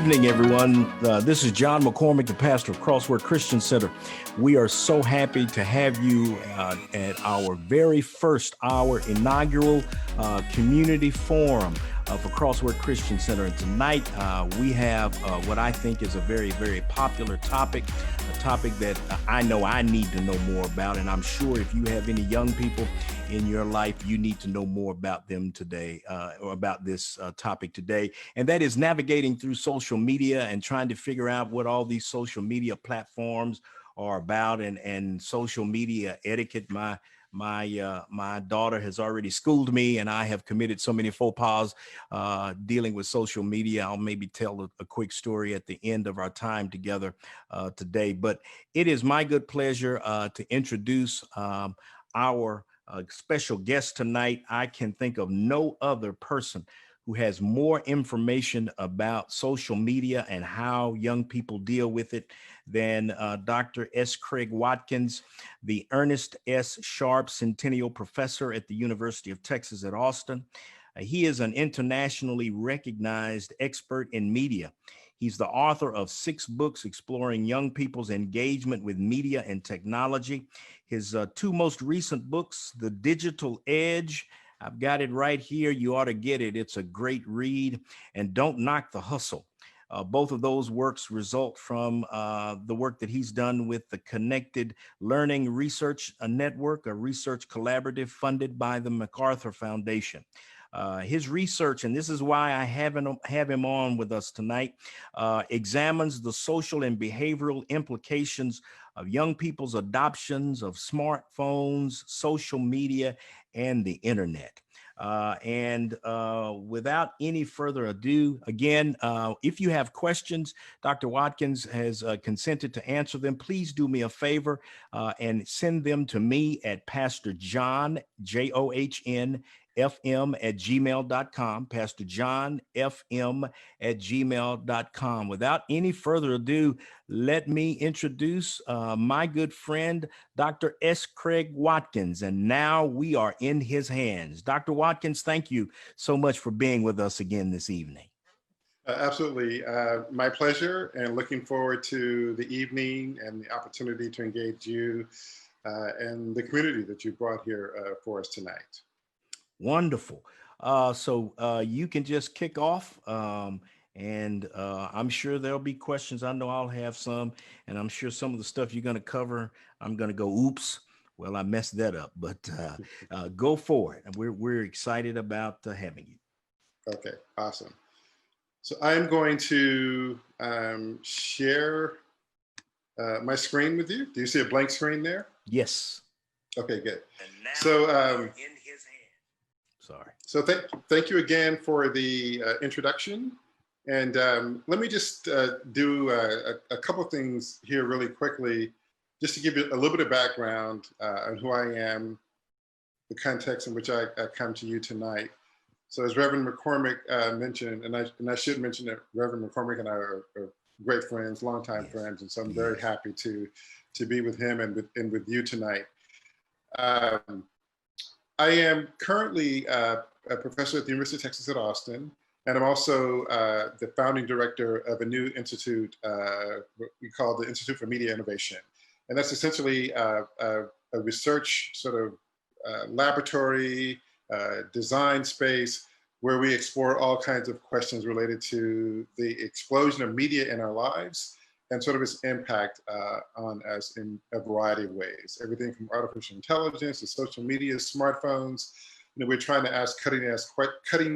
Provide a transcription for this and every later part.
evening, everyone. This is John McCormick, the pastor of CrossWork Christian Center. We are so happy to have you at our very first, our inaugural community forum for CrossWork Christian Center. And tonight we have what I think is a very, very popular topic, a topic that I know I need to know more about. And I'm sure if you have any young people in your life, you need to know more about them today, or about this topic today. And that is navigating through social media and trying to figure out what all these social media platforms are about, and social media etiquette. My daughter has already schooled me, and I have committed so many faux pas dealing with social media. I'll maybe tell a quick story at the end of our time together today. But it is my good pleasure to introduce our special guest tonight. I can think of no other person who has more information about social media and how young people deal with it than Dr. S. Craig Watkins, the Ernest S. Sharp Centennial Professor at the University of Texas at Austin. He is an internationally recognized expert in media. He's the author of 6 books exploring young people's engagement with media and technology. His 2 most recent books, The Digital Edge, I've got it right here. You ought to get it. It's a great read. And Don't Knock the Hustle. Both of those works result from the work that he's done with the Connected Learning Research Network, a research collaborative funded by the MacArthur Foundation. His research, and this is why I have him on with us tonight, examines the social and behavioral implications of young people's adoptions of smartphones, social media, and the internet. Without any further ado, again, if you have questions, Dr. Watkins has consented to answer them. Please do me a favor and send them to me at Pastor John, JOHN, fm@gmail.com, Pastor John fm@gmail.com. Without any further ado, let me introduce my good friend, Dr. S. Craig Watkins. And now we are in his hands. Dr. Watkins, thank you so much for being with us again this evening. Absolutely. My pleasure, and looking forward to the evening and the opportunity to engage you and the community that you brought here for us tonight. Wonderful. So you can just kick off, and I'm sure there'll be questions. I know I'll have some, and I'm sure some of the stuff you're going to cover, I'm going to go, oops, well, I messed that up, but go for it. And we're excited about having you. Okay, awesome. So I'm going to share my screen with you. Do you see a blank screen there? Yes. Okay, good. So in his hand. Sorry. So thank you again for the introduction. And let me just do a couple things here really quickly, just to give you a little bit of background on who I am, the context in which I come to you tonight. So as Reverend McCormick mentioned, and I should mention that Reverend McCormick and I are great friends, longtime friends, and so I'm very happy to be with him and with you tonight. I am currently a professor at the University of Texas at Austin, and I'm also the founding director of a new institute we call the Institute for Media Innovation. And that's essentially a research sort of laboratory, design space where we explore all kinds of questions related to the explosion of media in our lives and sort of its impact on us in a variety of ways. Everything from artificial intelligence to social media, smartphones. You know, we're trying to ask cutting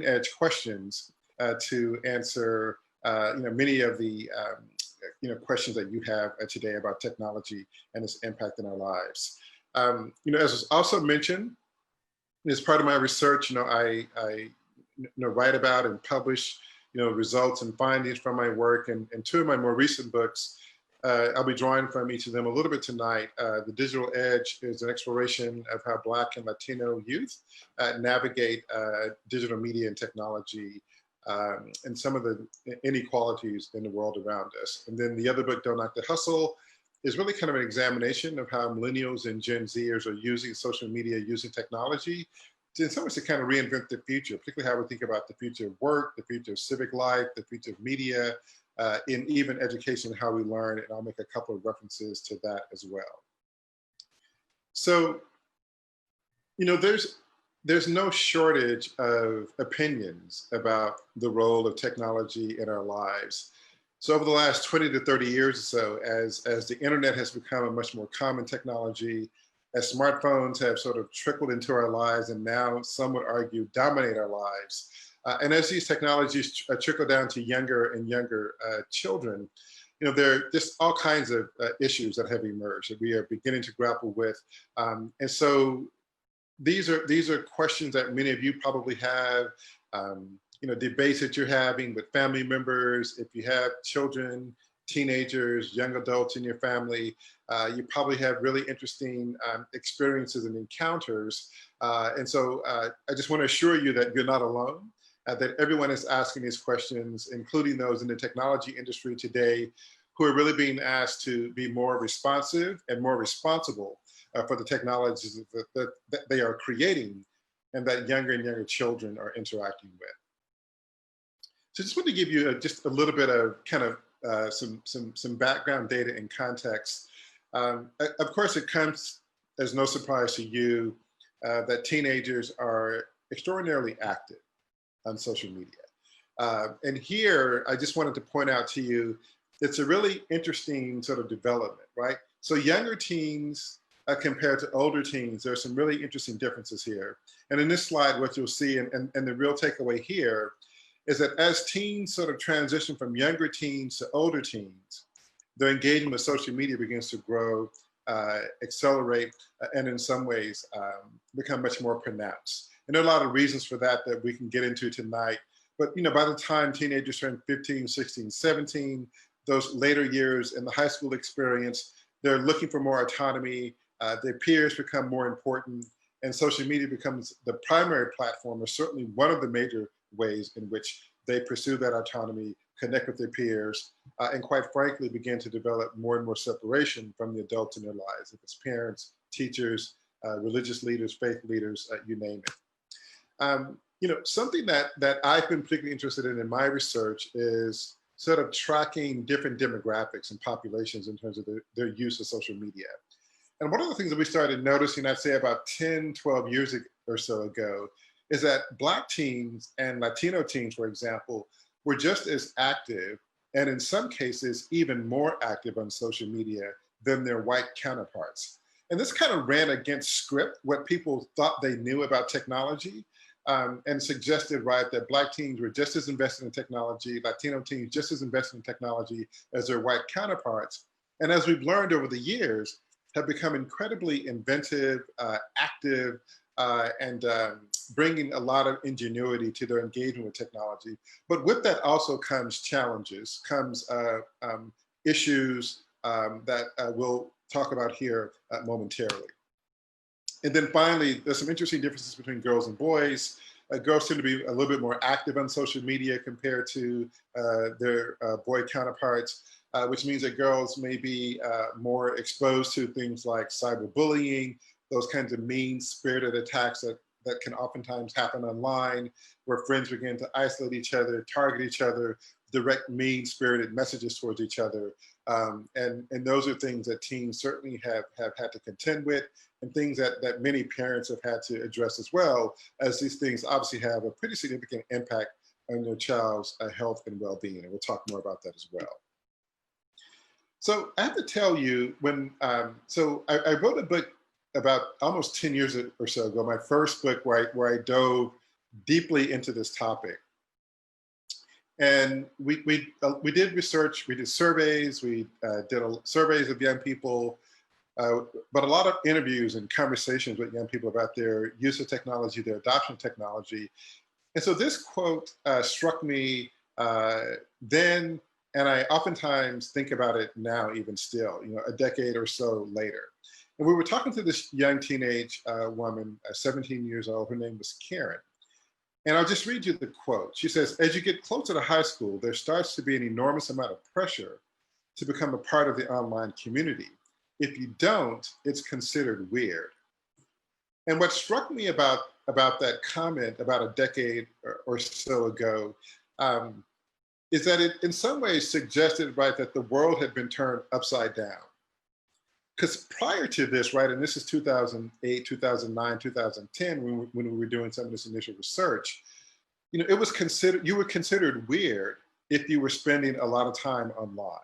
edge questions to answer many of the questions that you have today about technology and its impact in our lives. As was also mentioned, as part of my research, I write about and publish results and findings from my work, and 2 of my more recent books, I'll be drawing from each of them a little bit tonight. The Digital Edge is an exploration of how Black and Latino youth navigate digital media and technology and some of the inequalities in the world around us. And then the other book, Don't Knock the Hustle, is really kind of an examination of how millennials and Gen Zers are using social media, using technology in some ways to kind of reinvent the future, particularly how we think about the future of work, the future of civic life, the future of media, in even education, how we learn, and I'll make a couple of references to that as well. So, there's no shortage of opinions about the role of technology in our lives. So over the last 20 to 30 years or so, as the internet has become a much more common technology, as smartphones have sort of trickled into our lives and now some would argue dominate our lives, and as these technologies trickle down to younger and younger children, there are just all kinds of issues that have emerged that we are beginning to grapple with. And so these are questions that many of you probably have, debates that you're having with family members. If you have children, teenagers, young adults in your family, you probably have really interesting experiences and encounters. And so I just want to assure you that you're not alone, that everyone is asking these questions, including those in the technology industry today, who are really being asked to be more responsive and more responsible for the technologies that they are creating and that younger and younger children are interacting with. So just want to give you just a little bit of kind of some background data and context. Of course, it comes as no surprise to you that teenagers are extraordinarily active on social media. And here, I just wanted to point out to you, it's a really interesting sort of development, right? So younger teens compared to older teens, there's some really interesting differences here. And in this slide, what you'll see, and the real takeaway here, is that as teens sort of transition from younger teens to older teens, their engagement with social media begins to grow, accelerate, and in some ways become much more pronounced. And there are a lot of reasons for that that we can get into tonight. But by the time teenagers turn 15, 16, 17, those later years in the high school experience, they're looking for more autonomy. Their peers become more important, and social media becomes the primary platform, or certainly one of the major ways in which they pursue that autonomy, connect with their peers, and quite frankly, begin to develop more and more separation from the adults in their lives, if it's parents, teachers, religious leaders, faith leaders, you name it. Something that I've been particularly interested in my research is sort of tracking different demographics and populations in terms of their use of social media. And one of the things that we started noticing, I'd say about 10, 12 years or so ago, is that Black teens and Latino teens, for example, were just as active, and in some cases, even more active on social media than their white counterparts. And this kind of ran against script, what people thought they knew about technology, and suggested, right, that Black teens were just as invested in technology, Latino teens just as invested in technology as their white counterparts. And as we've learned over the years, have become incredibly inventive, active, and bringing a lot of ingenuity to their engagement with technology. But with that also comes challenges, comes issues that we'll talk about here momentarily. And then finally, there's some interesting differences between girls and boys. Girls tend to be a little bit more active on social media compared to their boy counterparts, which means that girls may be more exposed to things like cyberbullying, those kinds of mean-spirited attacks that can oftentimes happen online, where friends begin to isolate each other, target each other, direct mean-spirited messages towards each other. And those are things that teens certainly have had to contend with, and things that many parents have had to address as well, as these things obviously have a pretty significant impact on their child's health and well-being. And we'll talk more about that as well. So I have to tell you, so I wrote a book about almost 10 years or so ago, my first book where I dove deeply into this topic. And we did research, we did surveys, we did surveys of young people, but a lot of interviews and conversations with young people about their use of technology, their adoption of technology. And so this quote struck me then, and I oftentimes think about it now, even still, a decade or so later. And we were talking to this young teenage woman, 17 years old. Her name was Karen. And I'll just read you the quote. She says, "As you get closer to high school, there starts to be an enormous amount of pressure to become a part of the online community. If you don't, it's considered weird." And what struck me about that comment about a decade or so ago is that it in some ways suggested, right, that the world had been turned upside down. Because prior to this, right, and this is 2008, 2009, 2010, when we were doing some of this initial research, it was considered, you were considered weird if you were spending a lot of time online.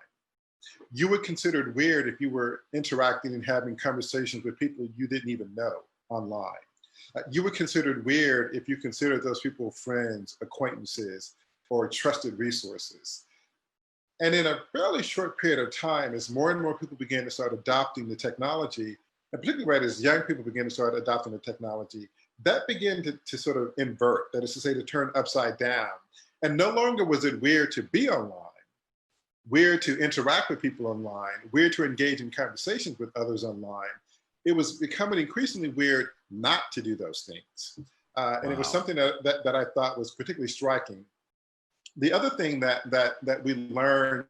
You were considered weird if you were interacting and having conversations with people you didn't even know online. You were considered weird if you considered those people friends, acquaintances, or trusted resources. And in a fairly short period of time, as more and more people began to start adopting the technology, and particularly right as young people began to start adopting the technology, that began to sort of invert, that is to say, to turn upside down. And no longer was it weird to be online, weird to interact with people online, weird to engage in conversations with others online. It was becoming increasingly weird not to do those things. And it was something that I thought was particularly striking. The other thing that we learned,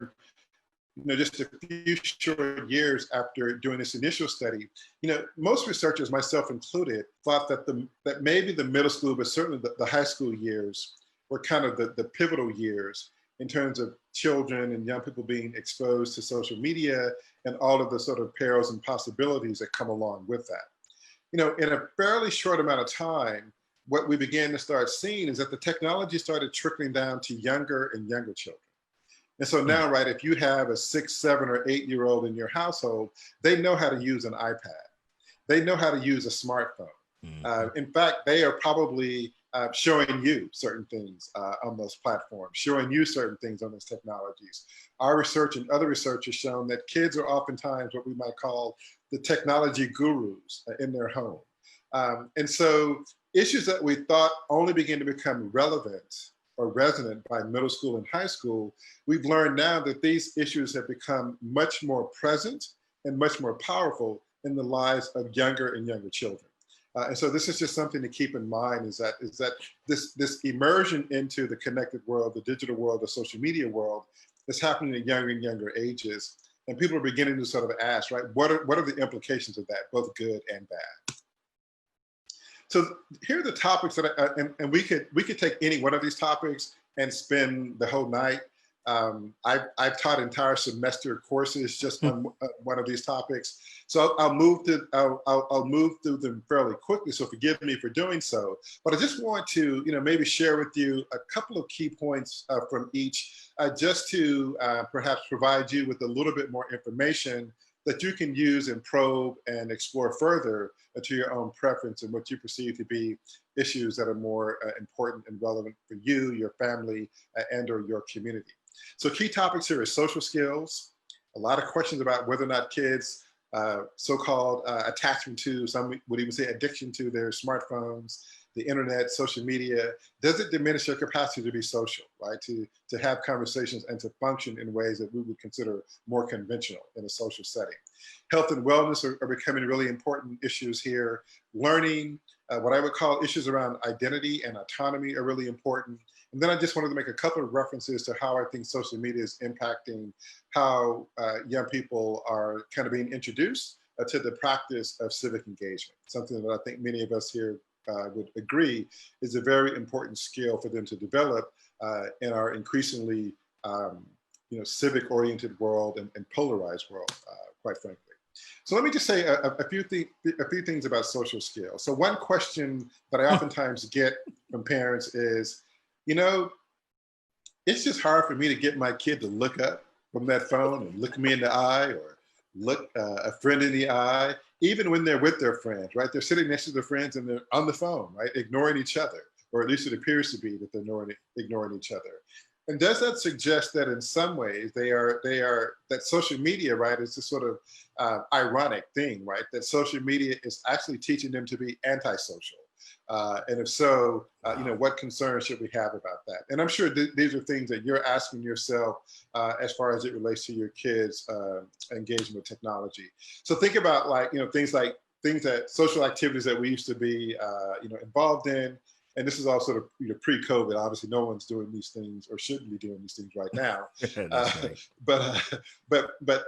just a few short years after doing this initial study, most researchers, myself included, thought that maybe the middle school, but certainly the high school years were kind of the pivotal years in terms of children and young people being exposed to social media and all of the sort of perils and possibilities that come along with that. In a fairly short amount of time, what we began to start seeing is that the technology started trickling down to younger and younger children. And so now, right, if you have a 6, 7, or 8-year-old in your household, they know how to use an iPad. They know how to use a smartphone. In fact, they are probably showing you certain things on those platforms, showing you certain things on those technologies. Our research and other research has shown that kids are oftentimes what we might call the technology gurus in their home. And so issues that we thought only began to become relevant or resonant by middle school and high school, we've learned now that these issues have become much more present and much more powerful in the lives of younger and younger children. And so this is just something to keep in mind, is that this immersion into the connected world, the digital world, the social media world, is happening at younger and younger ages. And people are beginning to sort of ask, right, what are the implications of that, both good and bad? So here are the topics that and we could take any one of these topics and spend the whole night. I've taught entire semester courses just on one of these topics. So I'll move through them fairly quickly. So forgive me for doing so. But I just want to maybe share with you a couple of key points from each, just to perhaps provide you with a little bit more information that you can use and probe and explore further to your own preference and what you perceive to be issues that are more important and relevant for you, your family, and or your community. So key topics here is social skills, a lot of questions about whether or not kids, so-called attachment to, some would even say addiction to their smartphones, the internet, social media, does it diminish your capacity to be social, right? To have conversations and to function in ways that we would consider more conventional in a social setting. Health and wellness are becoming really important issues here. Learning, what I would call issues around identity and autonomy are really important. And then I just wanted to make a couple of references to how I think social media is impacting how young people are kind of being introduced to the practice of civic engagement, something that I think many of us here would agree is a very important skill for them to develop in our increasingly civic-oriented world and polarized world, quite frankly. So let me just say a few things about social skills. So one question that I oftentimes get from parents is, it's just hard for me to get my kid to look up from that phone and look me in the eye or look a friend in the eye, even when they're with their friends, right? They're sitting next to their friends and they're on the phone, right? Ignoring each other, or at least it appears to be that they're ignoring each other. And does that suggest that in some ways that social media, right, is this sort of ironic thing, right? That social media is actually teaching them to be antisocial. And if so, what concerns should we have about that? And I'm sure these are things that you're asking yourself as far as it relates to your kids' engagement with technology. So think about things that social activities that we used to be involved in. And this is all sort of pre-COVID. Obviously, no one's doing these things or shouldn't be doing these things right now. Right. But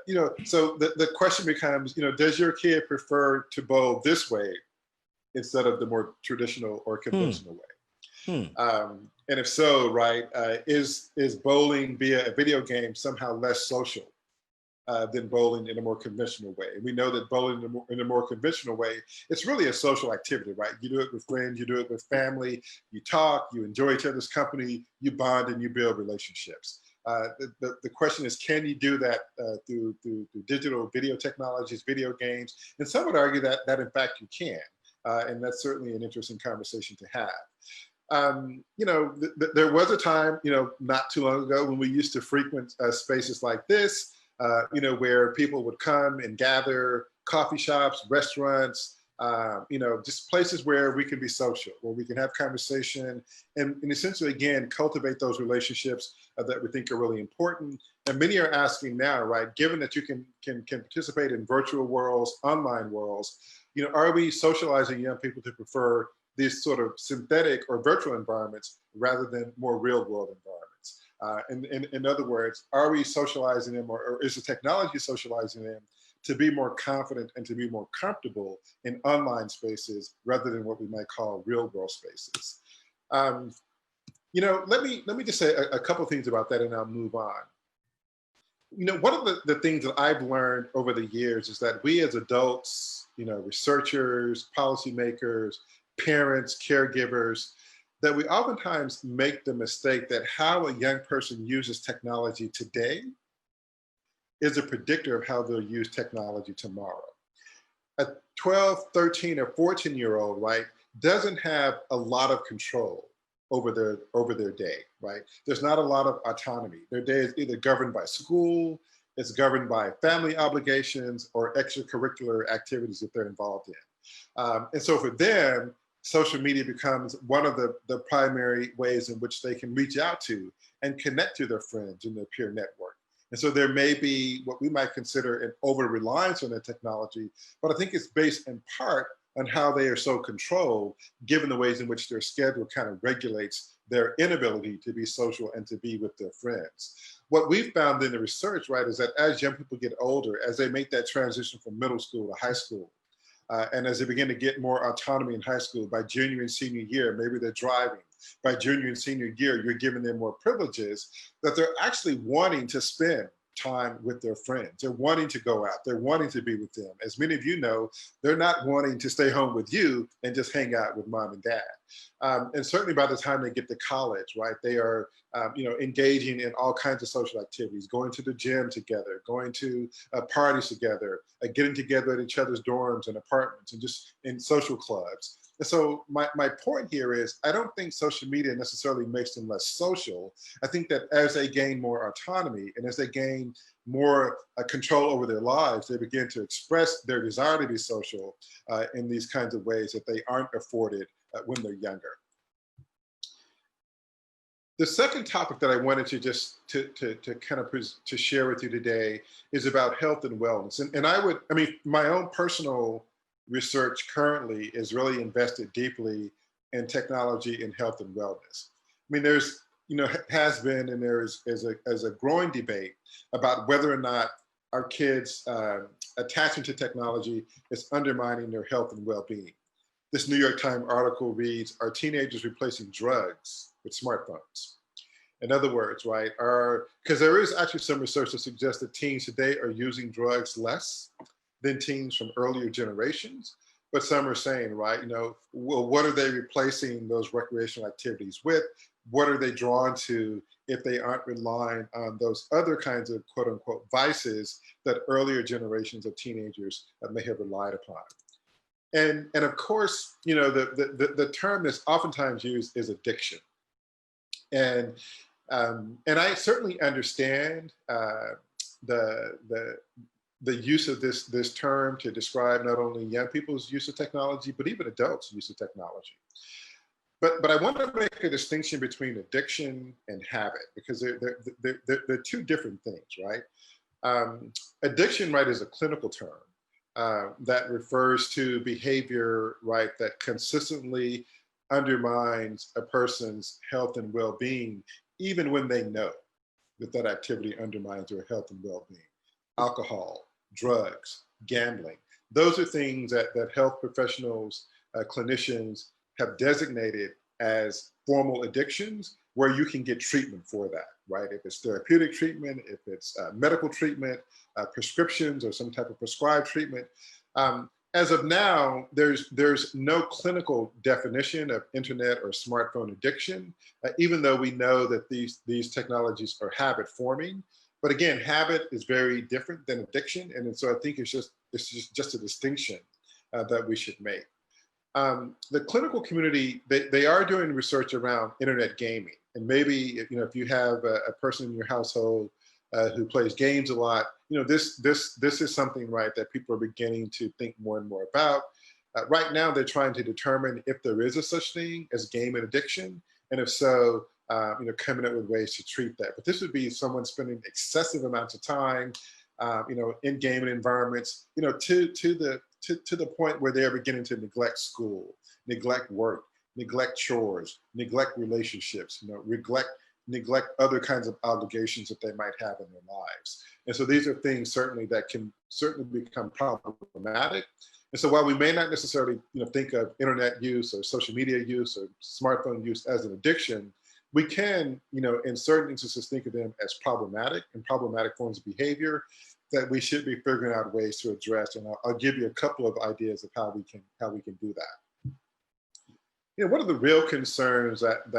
so the question becomes, does your kid prefer to bowl this way instead of the more traditional or conventional way? Hmm. And if so, right, is bowling via a video game somehow less social than bowling in a more conventional way? And we know that bowling in a more conventional way, it's really a social activity, right? You do it with friends, you do it with family, you talk, you enjoy each other's company, you bond, and you build relationships. The question is, can you do that through digital video technologies, video games? And some would argue that in fact you can. And that's certainly an interesting conversation to have. There was a time, not too long ago when we used to frequent spaces like this, where people would come and gather, coffee shops, restaurants, just places where we can be social, where we can have conversation and essentially, again, cultivate those relationships that we think are really important. And many are asking now, right, given that you can participate in virtual worlds, online worlds, are we socializing young people to prefer these sort of synthetic or virtual environments rather than more real world environments? In other words, are we socializing them, or is the technology socializing them to be more confident and to be more comfortable in online spaces rather than what we might call real world spaces? Let me just say a couple things about that, and I'll move on. One of the things that I've learned over the years is that we as adults, researchers, policymakers, parents, caregivers, that we oftentimes make the mistake that how a young person uses technology today is a predictor of how they'll use technology tomorrow. A 12, 13, or 14-year-old, right, doesn't have a lot of control over their day, right? There's not a lot of autonomy. Their day is either governed by school, it's governed by family obligations, or extracurricular activities that they're involved in. And so for them, social media becomes one of the primary ways in which they can reach out to and connect to their friends in their peer network. And so there may be what we might consider an over-reliance on the technology, but I think it's based in part on how they are so controlled, given the ways in which their schedule kind of regulates their inability to be social and to be with their friends. What we've found in the research, right, is that as young people get older, as they make that transition from middle school to high school, and as they begin to get more autonomy in high school, by junior and senior year, maybe they're driving. By junior and senior year, you're giving them more privileges, that they're actually wanting to spend time with their friends. They're wanting to go out. They're wanting to be with them. As many of you know, they're not wanting to stay home with you and just hang out with mom and dad. And certainly by the time they get to college, right, they are engaging in all kinds of social activities, going to the gym together, going to parties together, getting together at each other's dorms and apartments, and just in social clubs. And so my point here is, I don't think social media necessarily makes them less social. I think that as they gain more autonomy and as they gain more control over their lives, they begin to express their desire to be social in these kinds of ways that they aren't afforded when they're younger. The second topic that I wanted to just to kind of to share with you today is about health and wellness. And my own personal research currently is really invested deeply in technology and health and wellness. I mean, there's, has been, and there is a growing debate about whether or not our kids' attachment to technology is undermining their health and well-being. This New York Times article reads, "Are teenagers replacing drugs with smartphones?" In other words, right, because there is actually some research that suggests that teens today are using drugs less than teens from earlier generations. But some are saying, right, well, what are they replacing those recreational activities with? What are they drawn to if they aren't relying on those other kinds of quote unquote vices that earlier generations of teenagers may have relied upon? And of course, the term that's oftentimes used is addiction. And I certainly understand the use of this term to describe not only young people's use of technology, but even adults' use of technology. But I want to make a distinction between addiction and habit, because they're two different things, right? Addiction, right, is a clinical term that refers to behavior, right, that consistently undermines a person's health and well-being, even when they know that activity undermines their health and well-being. Alcohol, drugs, gambling. Those are things that health professionals, clinicians have designated as formal addictions where you can get treatment for that, right? If it's therapeutic treatment, if it's medical treatment, prescriptions or some type of prescribed treatment. As of now, there's no clinical definition of internet or smartphone addiction, even though we know that these technologies are habit forming. But again, habit is very different than addiction, and so I think it's just a distinction that we should make. The clinical community, they are doing research around internet gaming, and maybe if you have a person in your household who plays games a lot, this is something, right, that people are beginning to think more and more about. Right now, they're trying to determine if there is a such thing as game addiction, and if so, coming up with ways to treat that. But this would be someone spending excessive amounts of time, in gaming environments, to the point where they're beginning to neglect school, neglect work, neglect chores, neglect relationships, neglect other kinds of obligations that they might have in their lives. And so these are things certainly that can certainly become problematic. And so while we may not necessarily think of internet use or social media use or smartphone use as an addiction, we can, in certain instances, think of them as problematic and problematic forms of behavior that we should be figuring out ways to address. And I'll give you a couple of ideas of how we can do that. One of the real concerns that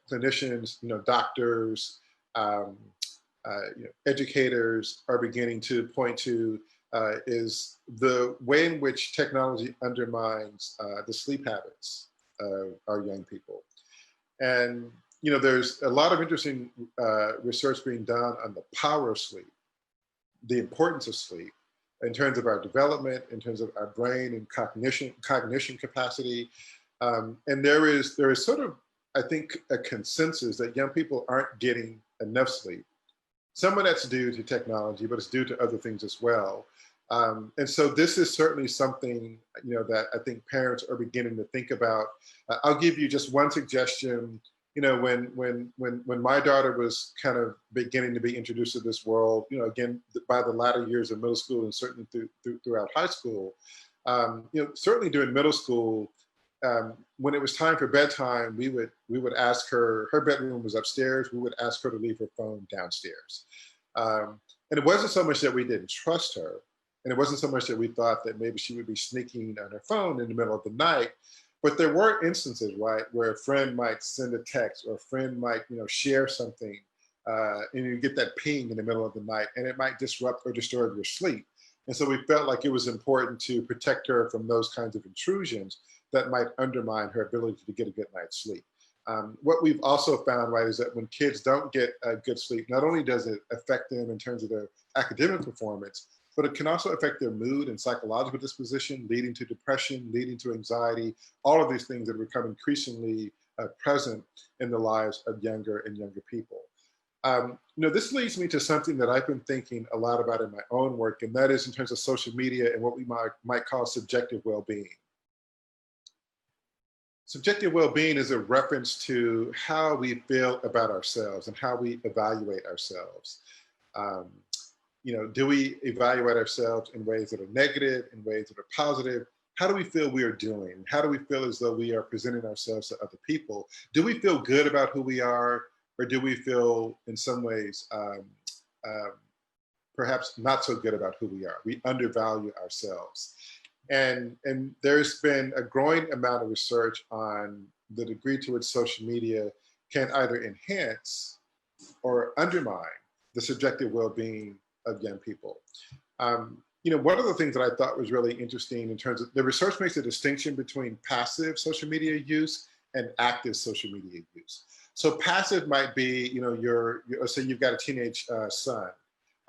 clinicians, doctors, educators are beginning to point to is the way in which technology undermines the sleep habits of our young people. And there's a lot of interesting research being done on the power of sleep, the importance of sleep in terms of our development, in terms of our brain and cognition capacity. And there is sort of, I think, a consensus that young people aren't getting enough sleep. Some of that's due to technology, but it's due to other things as well. And so this is certainly something, that I think parents are beginning to think about. I'll give you just one suggestion. When my daughter was kind of beginning to be introduced to this world, again, by the latter years of middle school and certainly throughout high school, certainly during middle school, when it was time for bedtime, we would ask her bedroom was upstairs. We would ask her to leave her phone downstairs. And it wasn't so much that we didn't trust her, and it wasn't so much that we thought that maybe she would be sneaking on her phone in the middle of the night. But there were instances, right, where a friend might send a text or a friend might, share something, and you get that ping in the middle of the night, and it might disrupt or disturb your sleep. And so we felt like it was important to protect her from those kinds of intrusions that might undermine her ability to get a good night's sleep. What we've also found, right, is that when kids don't get a good sleep, not only does it affect them in terms of their academic performance, but it can also affect their mood and psychological disposition, leading to depression, leading to anxiety, all of these things that become increasingly present in the lives of younger and younger people. This leads me to something that I've been thinking a lot about in my own work, and that is in terms of social media and what we might call subjective well-being. Subjective well-being is a reference to how we feel about ourselves and how we evaluate ourselves. Do we evaluate ourselves in ways that are negative, in ways that are positive? How do we feel we are doing? How do we feel as though we are presenting ourselves to other people? Do we feel good about who we are, or do we feel in some ways perhaps not so good about who we are? We undervalue ourselves. And there's been a growing amount of research on the degree to which social media can either enhance or undermine the subjective well-being of young people. One of the things that I thought was really interesting in terms of the research makes a distinction between passive social media use and active social media use. So passive might be, let's say you've got a teenage son,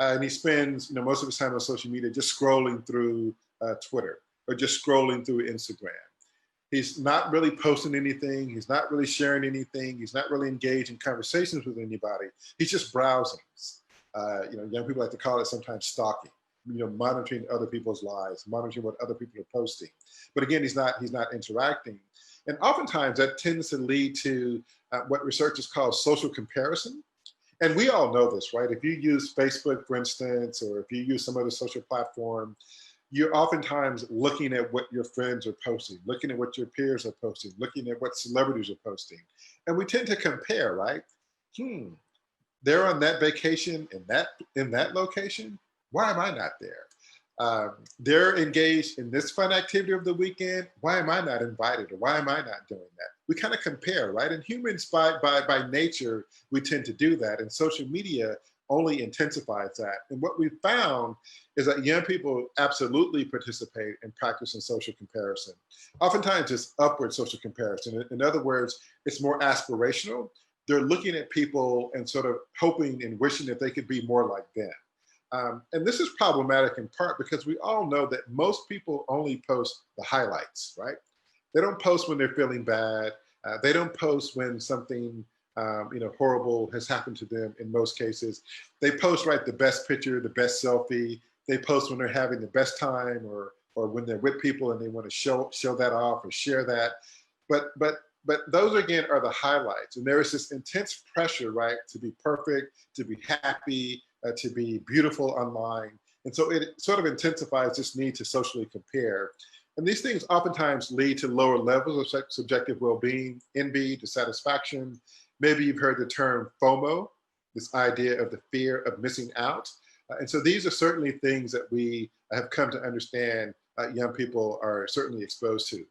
and he spends, most of his time on social media just scrolling through Twitter or just scrolling through Instagram. He's not really posting anything. He's not really sharing anything. He's not really engaged in conversations with anybody. He's just browsing. Young people like to call it sometimes stalking, monitoring other people's lives, monitoring what other people are posting. But again, he's not interacting. And oftentimes that tends to lead to what researchers call social comparison. And we all know this, right? If you use Facebook, for instance, or if you use some other social platform, you're oftentimes looking at what your friends are posting, looking at what your peers are posting, looking at what celebrities are posting. And we tend to compare, right? They're on that vacation in that location. Why am I not there? They're engaged in this fun activity of the weekend. Why am I not invited, or why am I not doing that? We kind of compare, right? And humans, by nature, we tend to do that. And social media only intensifies that. And what we found is that young people absolutely participate in practicing social comparison. Oftentimes, it's upward social comparison. In other words, it's more aspirational. They're looking at people and sort of hoping and wishing that they could be more like them. And this is problematic in part because we all know that most people only post the highlights, right? They don't post when they're feeling bad. They don't post when something horrible has happened to them. In most cases, they post, right, the best picture, the best selfie. They post when they're having the best time, or when they're with people and they want to show that off or share that. But those again are the highlights, and there is this intense pressure, right, to be perfect, to be happy, to be beautiful online, and so it sort of intensifies this need to socially compare. And these things oftentimes lead to lower levels of subjective well-being, envy, dissatisfaction. Maybe you've heard the term FOMO, this idea of the fear of missing out. And so these are certainly things that we have come to understand young people are certainly exposed to.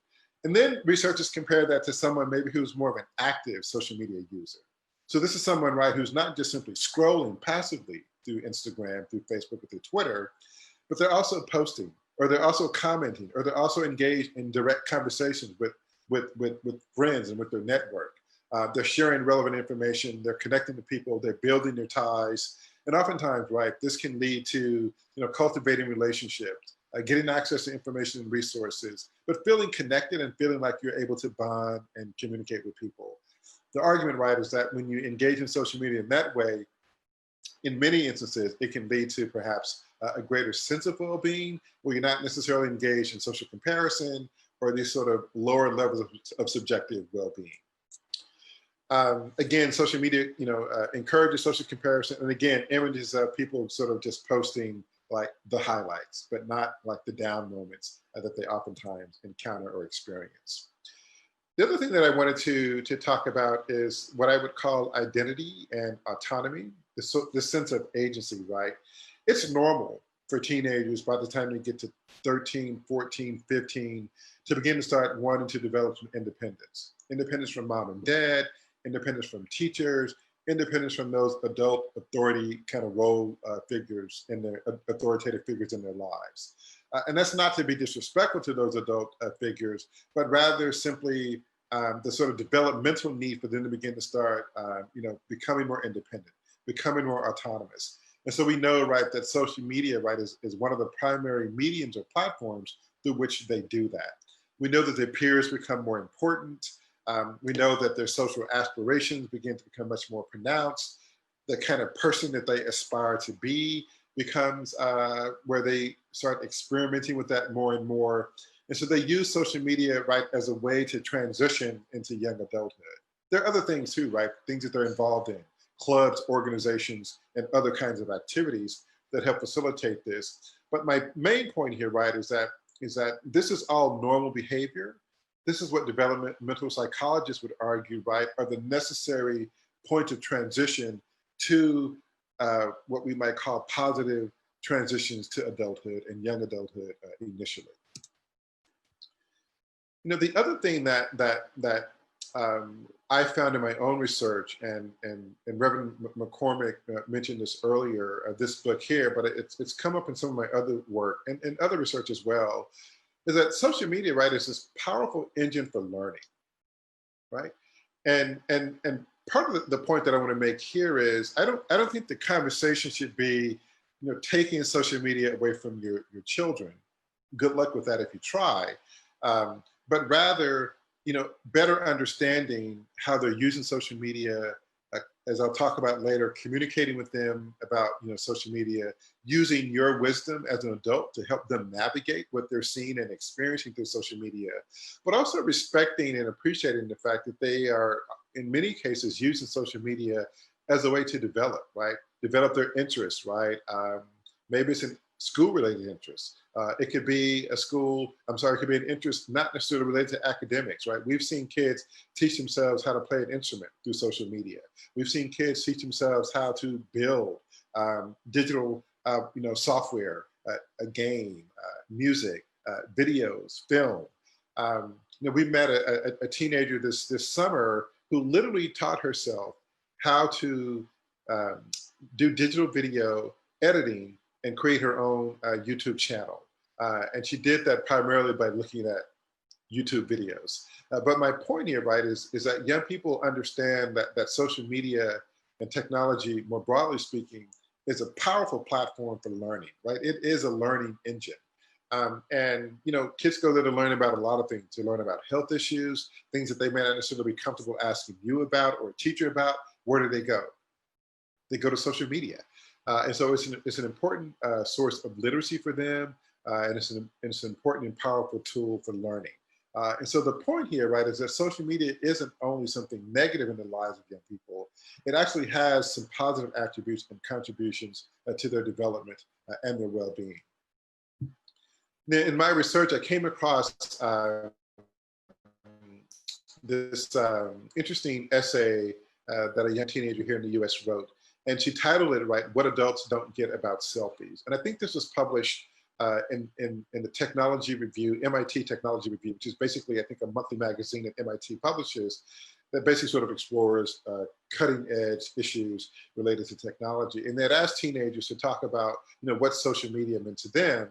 And then researchers compare that to someone maybe who's more of an active social media user. So this is someone, right, who's not just simply scrolling passively through Instagram, through Facebook, or through Twitter, but they're also posting, or they're also commenting, or they're also engaged in direct conversations with friends and with their network. They're sharing relevant information, they're connecting to people, they're building their ties. And oftentimes, right, this can lead to cultivating relationships, getting access to information and resources, but feeling connected and feeling like you're able to bond and communicate with people. The argument, right, is that when you engage in social media in that way, in many instances, it can lead to perhaps a greater sense of well-being, where you're not necessarily engaged in social comparison or these sort of lower levels of subjective well-being. Again, social media, encourages social comparison, and again, images of people sort of just posting like the highlights, but not like the down moments that they oftentimes encounter or experience. The other thing that I wanted to talk about is what I would call identity and autonomy, this sense of agency, right? It's normal for teenagers by the time they get to 13, 14, 15 to begin to start wanting to develop some independence. Independence from mom and dad, independence from teachers, independence from those adult authority kind of role figures in their authoritative figures in their lives. And that's not to be disrespectful to those adult figures, but rather simply the sort of developmental need for them to begin to start, becoming more independent, becoming more autonomous. And so we know, right, that social media, right, is one of the primary mediums or platforms through which they do that. We know that their peers become more important. We know that their social aspirations begin to become much more pronounced. The kind of person that they aspire to be becomes where they start experimenting with that more and more. And so they use social media, right, as a way to transition into young adulthood. There are other things too, right? Things that they're involved in, clubs, organizations, and other kinds of activities that help facilitate this. But my main point here, right, is that this is all normal behavior. This is what developmental psychologists would argue, right, are the necessary points of transition to what we might call positive transitions to adulthood and young adulthood initially. The other thing that I found in my own research, and Reverend McCormick mentioned this earlier, this book here, but it's come up in some of my other work and other research as well, is that social media, right, is this powerful engine for learning, right? And part of the point that I want to make here is I don't think the conversation should be, taking social media away from your children. Good luck with that if you try. But rather, better understanding how they're using social media, as I'll talk about later, communicating with them about social media, using your wisdom as an adult to help them navigate what they're seeing and experiencing through social media, but also respecting and appreciating the fact that they are, in many cases, using social media as a way to develop, right? Develop their interests, right? Maybe it's in school-related interests. It could be it could be an interest not necessarily related to academics, right? We've seen kids teach themselves how to play an instrument through social media. We've seen kids teach themselves how to build digital, software, a game, music, videos, film. We met a teenager this summer who literally taught herself how to do digital video editing and create her own YouTube channel. And she did that primarily by looking at YouTube videos. But my point here, right, is that young people understand that social media and technology, more broadly speaking, is a powerful platform for learning, right? It is a learning engine. And kids go there to learn about a lot of things. To learn about health issues, things that they may not necessarily be comfortable asking you about or a teacher about. Where do they go? They go to social media. And so it's an important source of literacy for them, and it's an important and powerful tool for learning. And so the point here, right, is that social media isn't only something negative in the lives of young people. It actually has some positive attributes and contributions to their development and their well-being. Now, in my research, I came across this interesting essay that a young teenager here in the US wrote. And she titled it, right, What Adults Don't Get About Selfies. And I think this was published in the Technology Review, MIT Technology Review, which is basically, I think, a monthly magazine that MIT publishes that basically sort of explores cutting edge issues related to technology. And they'd asked teenagers to talk about, what social media meant to them.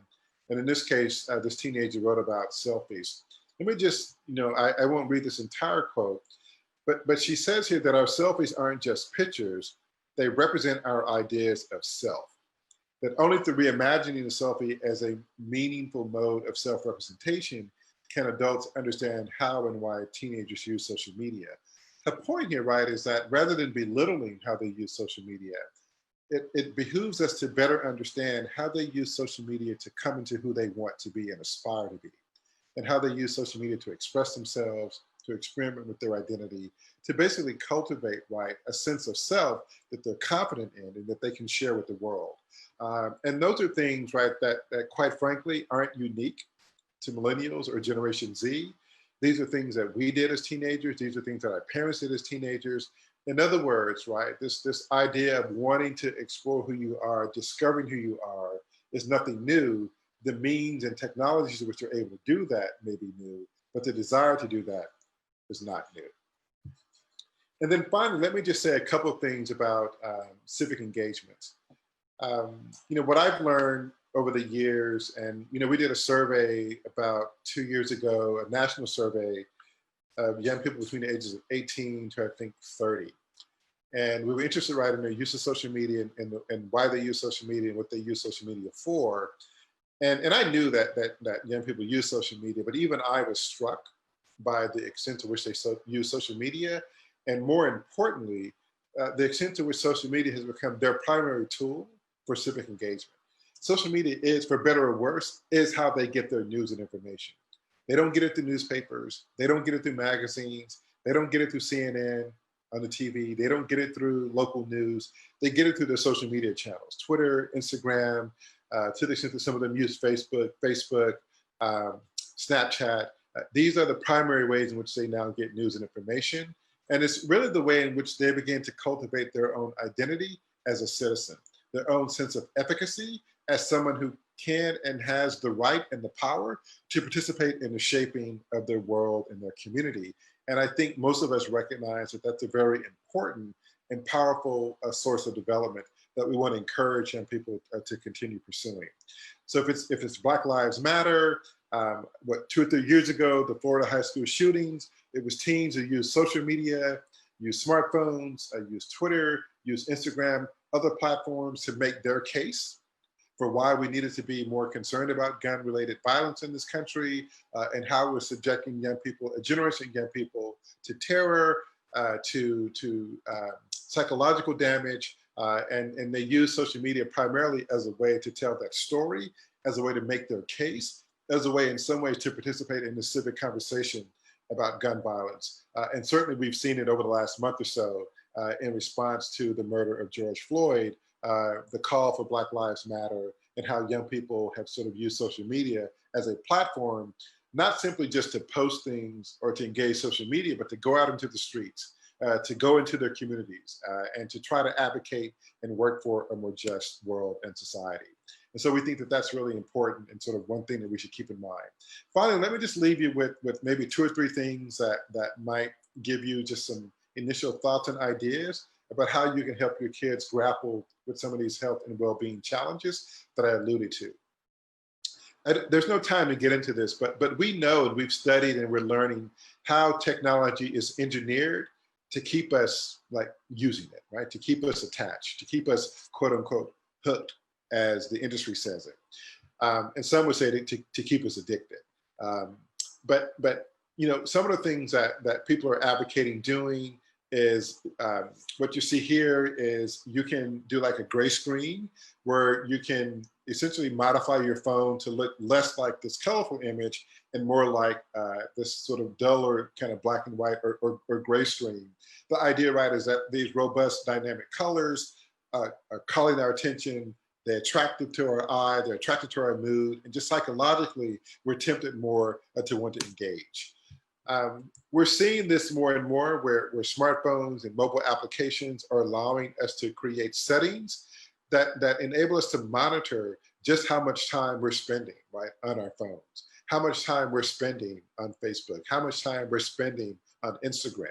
And in this case, this teenager wrote about selfies. Let me just, I won't read this entire quote, but she says here that our selfies aren't just pictures, they represent our ideas of self. That only through reimagining the selfie as a meaningful mode of self-representation can adults understand how and why teenagers use social media. The point here, right, is that rather than belittling how they use social media, it behooves us to better understand how they use social media to come into who they want to be and aspire to be, and how they use social media to express themselves, to experiment with their identity, to basically cultivate, right, a sense of self that they're confident in and that they can share with the world. And those are things, right, that quite frankly aren't unique to millennials or Generation Z. These are things that we did as teenagers. These are things that our parents did as teenagers. In other words, right, this idea of wanting to explore who you are, discovering who you are, is nothing new. The means and technologies in which you're able to do that may be new, but the desire to do that is not new. And then finally, let me just say a couple of things about civic engagement. What I've learned over the years, and we did a survey about 2 years ago, a national survey of young people between the ages of 18 to I think 30. And we were interested, right, in their use of social media and why they use social media and what they use social media for. And I knew that young people use social media, but even I was struck by the extent to which they use social media, and more importantly, the extent to which social media has become their primary tool for civic engagement. Social media is, for better or worse, is how they get their news and information. They don't get it through newspapers. They don't get it through magazines. They don't get it through CNN on the TV. They don't get it through local news. They get it through their social media channels, Twitter, Instagram, to the extent that some of them use Facebook, Snapchat. These are the primary ways in which they now get news and information. And it's really the way in which they begin to cultivate their own identity as a citizen, their own sense of efficacy as someone who can and has the right and the power to participate in the shaping of their world and their community. And I think most of us recognize that that's a very important and powerful source of development that we want to encourage young people to continue pursuing. So if it's Black Lives Matter, 2 or 3 years ago, the Florida high school shootings, it was teens who used social media, used smartphones, used Twitter, used Instagram, other platforms to make their case for why we needed to be more concerned about gun-related violence in this country, and how we're subjecting young people, a generation of young people, to terror, to psychological damage, and they use social media primarily as a way to tell that story, as a way to make their case, as a way in some ways to participate in the civic conversation about gun violence. And certainly we've seen it over the last month or so in response to the murder of George Floyd, the call for Black Lives Matter, and how young people have sort of used social media as a platform, not simply just to post things or to engage social media, but to go out into the streets, to go into their communities, and to try to advocate and work for a more just world and society. And so we think that that's really important and sort of one thing that we should keep in mind. Finally, let me just leave you with maybe 2 or 3 things that might give you just some initial thoughts and ideas about how you can help your kids grapple with some of these health and well-being challenges that I alluded to. There's no time to get into this, but we know, and we've studied and we're learning how technology is engineered to keep us like using it, right? To keep us attached, to keep us quote unquote hooked, as the industry says it. And some would say to keep us addicted. But you know, some of the things that people are advocating doing is what you see here is you can do like a gray screen where you can essentially modify your phone to look less like this colorful image and more like this sort of duller kind of black and white or gray screen. The idea, right, is that these robust dynamic colors are calling our attention. They're attractive to our eye, they're attracted to our mood, and just psychologically, we're tempted more to want to engage. We're seeing this more and more where smartphones and mobile applications are allowing us to create settings that enable us to monitor just how much time we're spending, right, on our phones, how much time we're spending on Facebook, how much time we're spending on Instagram.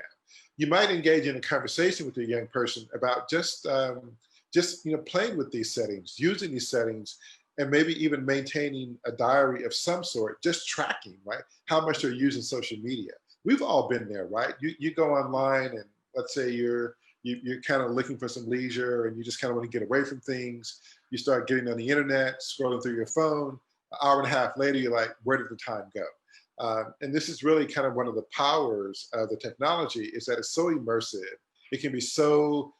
You might engage in a conversation with a young person about just you know, playing with these settings, using these settings, and maybe even maintaining a diary of some sort, just tracking, right, how much they're using social media. We've all been there, right? You go online and let's say you're kind of looking for some leisure and you just kind of want to get away from things. You start getting on the internet, scrolling through your phone. An hour and a half later, you're like, where did the time go? And this is really kind of one of the powers of the technology, is that it's so immersive. It can be so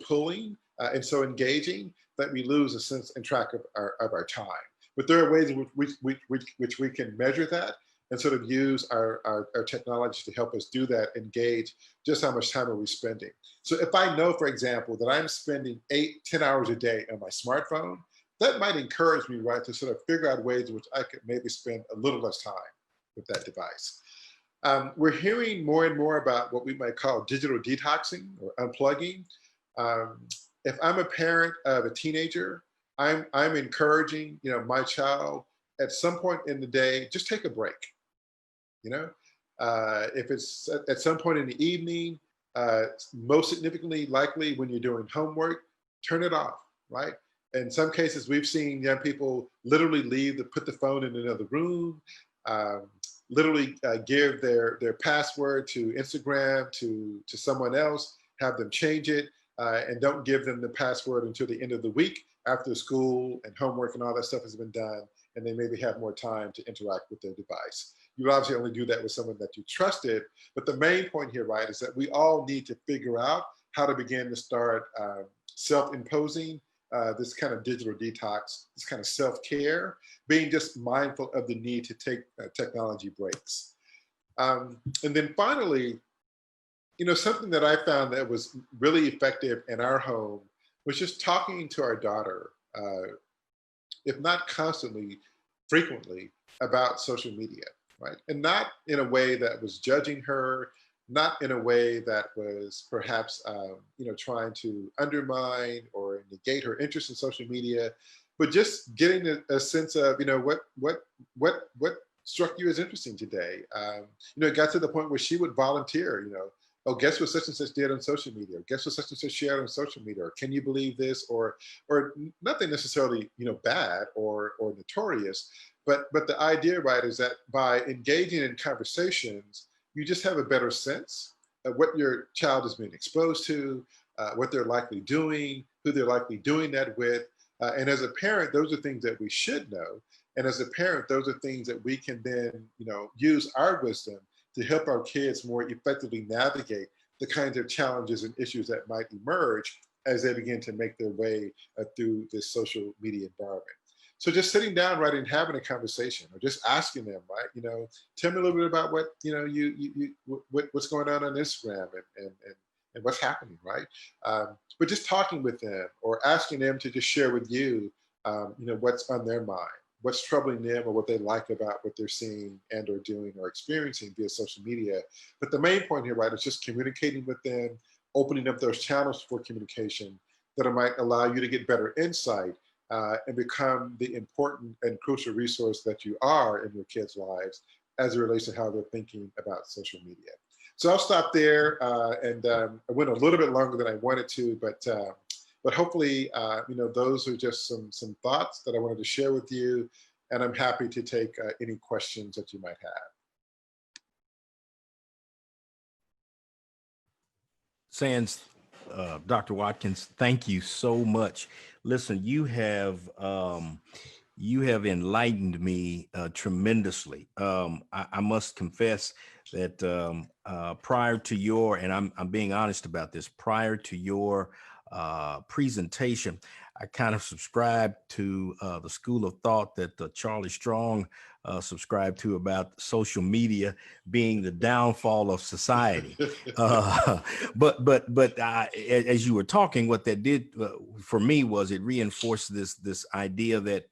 pulling and so engaging that we lose a sense and track of our time. But there are ways in which we can measure that and sort of use our technology to help us do that, engage just how much time are we spending. So if I know, for example, that I'm spending 8-10 hours a day on my smartphone, that might encourage me, right, to sort of figure out ways in which I could maybe spend a little less time with that device. We're hearing more and more about what we might call digital detoxing or unplugging. If I'm a parent of a teenager, I'm encouraging, you know, my child at some point in the day, just take a break. You know, if it's at some point in the evening, most significantly likely when you're doing homework, turn it off, right? In some cases, we've seen young people literally put the phone in another room, literally give their password to Instagram to someone else, have them change it, and don't give them the password until the end of the week after school and homework and all that stuff has been done, and they maybe have more time to interact with their device. You obviously only do that with someone that you trusted, but the main point here, right, is that we all need to figure out how to begin to start self-imposing this kind of digital detox, this kind of self-care, being just mindful of the need to take technology breaks. And then finally, you know, something that I found that was really effective in our home was just talking to our daughter, if not constantly, frequently, about social media, right? And not in a way that was judging her, not in a way that was perhaps, you know, trying to undermine or negate her interest in social media, but just getting a sense of, you know, what struck you as interesting today. You know, it got to the point where she would volunteer, you know, oh, guess what such and such did on social media? Or guess what such and such shared on social media? Or can you believe this? Or nothing necessarily, you know, bad or notorious, but the idea, right, is that by engaging in conversations, you just have a better sense of what your child is being exposed to, what they're likely doing, who they're likely doing that with. And as a parent, those are things that we should know. And as a parent, those are things that we can then, you know, use our wisdom to help our kids more effectively navigate the kinds of challenges and issues that might emerge as they begin to make their way through this social media environment. So just sitting down, right, and having a conversation, or just asking them, right, you know, tell me a little bit about what, you know, what's going on Instagram and what's happening, right? But just talking with them or asking them to just share with you, what's on their mind, what's troubling them, or what they like about what they're seeing and or doing or experiencing via social media. But the main point here, right, is just communicating with them, opening up those channels for communication that might allow you to get better insight and become the important and crucial resource that you are in your kids' lives as it relates to how they're thinking about social media. So I'll stop there, and I went a little bit longer than I wanted to, but hopefully, those are just some thoughts that I wanted to share with you, and I'm happy to take any questions that you might have. Sands, Dr. Watkins, thank you so much. Listen, you have enlightened me tremendously. I must confess that prior to your, and I'm being honest about this, prior to your presentation, I kind of subscribed to the school of thought that Charlie Strong subscribed to about social media being the downfall of society. But as you were talking, what that did for me was it reinforced this idea that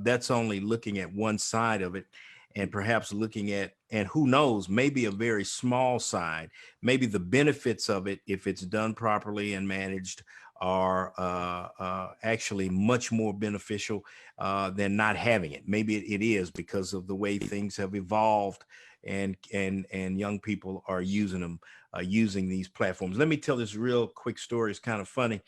that's only looking at one side of it, and perhaps looking at, and who knows, maybe a very small side, maybe the benefits of it, if it's done properly and managed, are actually much more beneficial than not having it. Maybe it is because of the way things have evolved, and young people are using them, using these platforms. Let me tell this real quick story. It's kind of funny.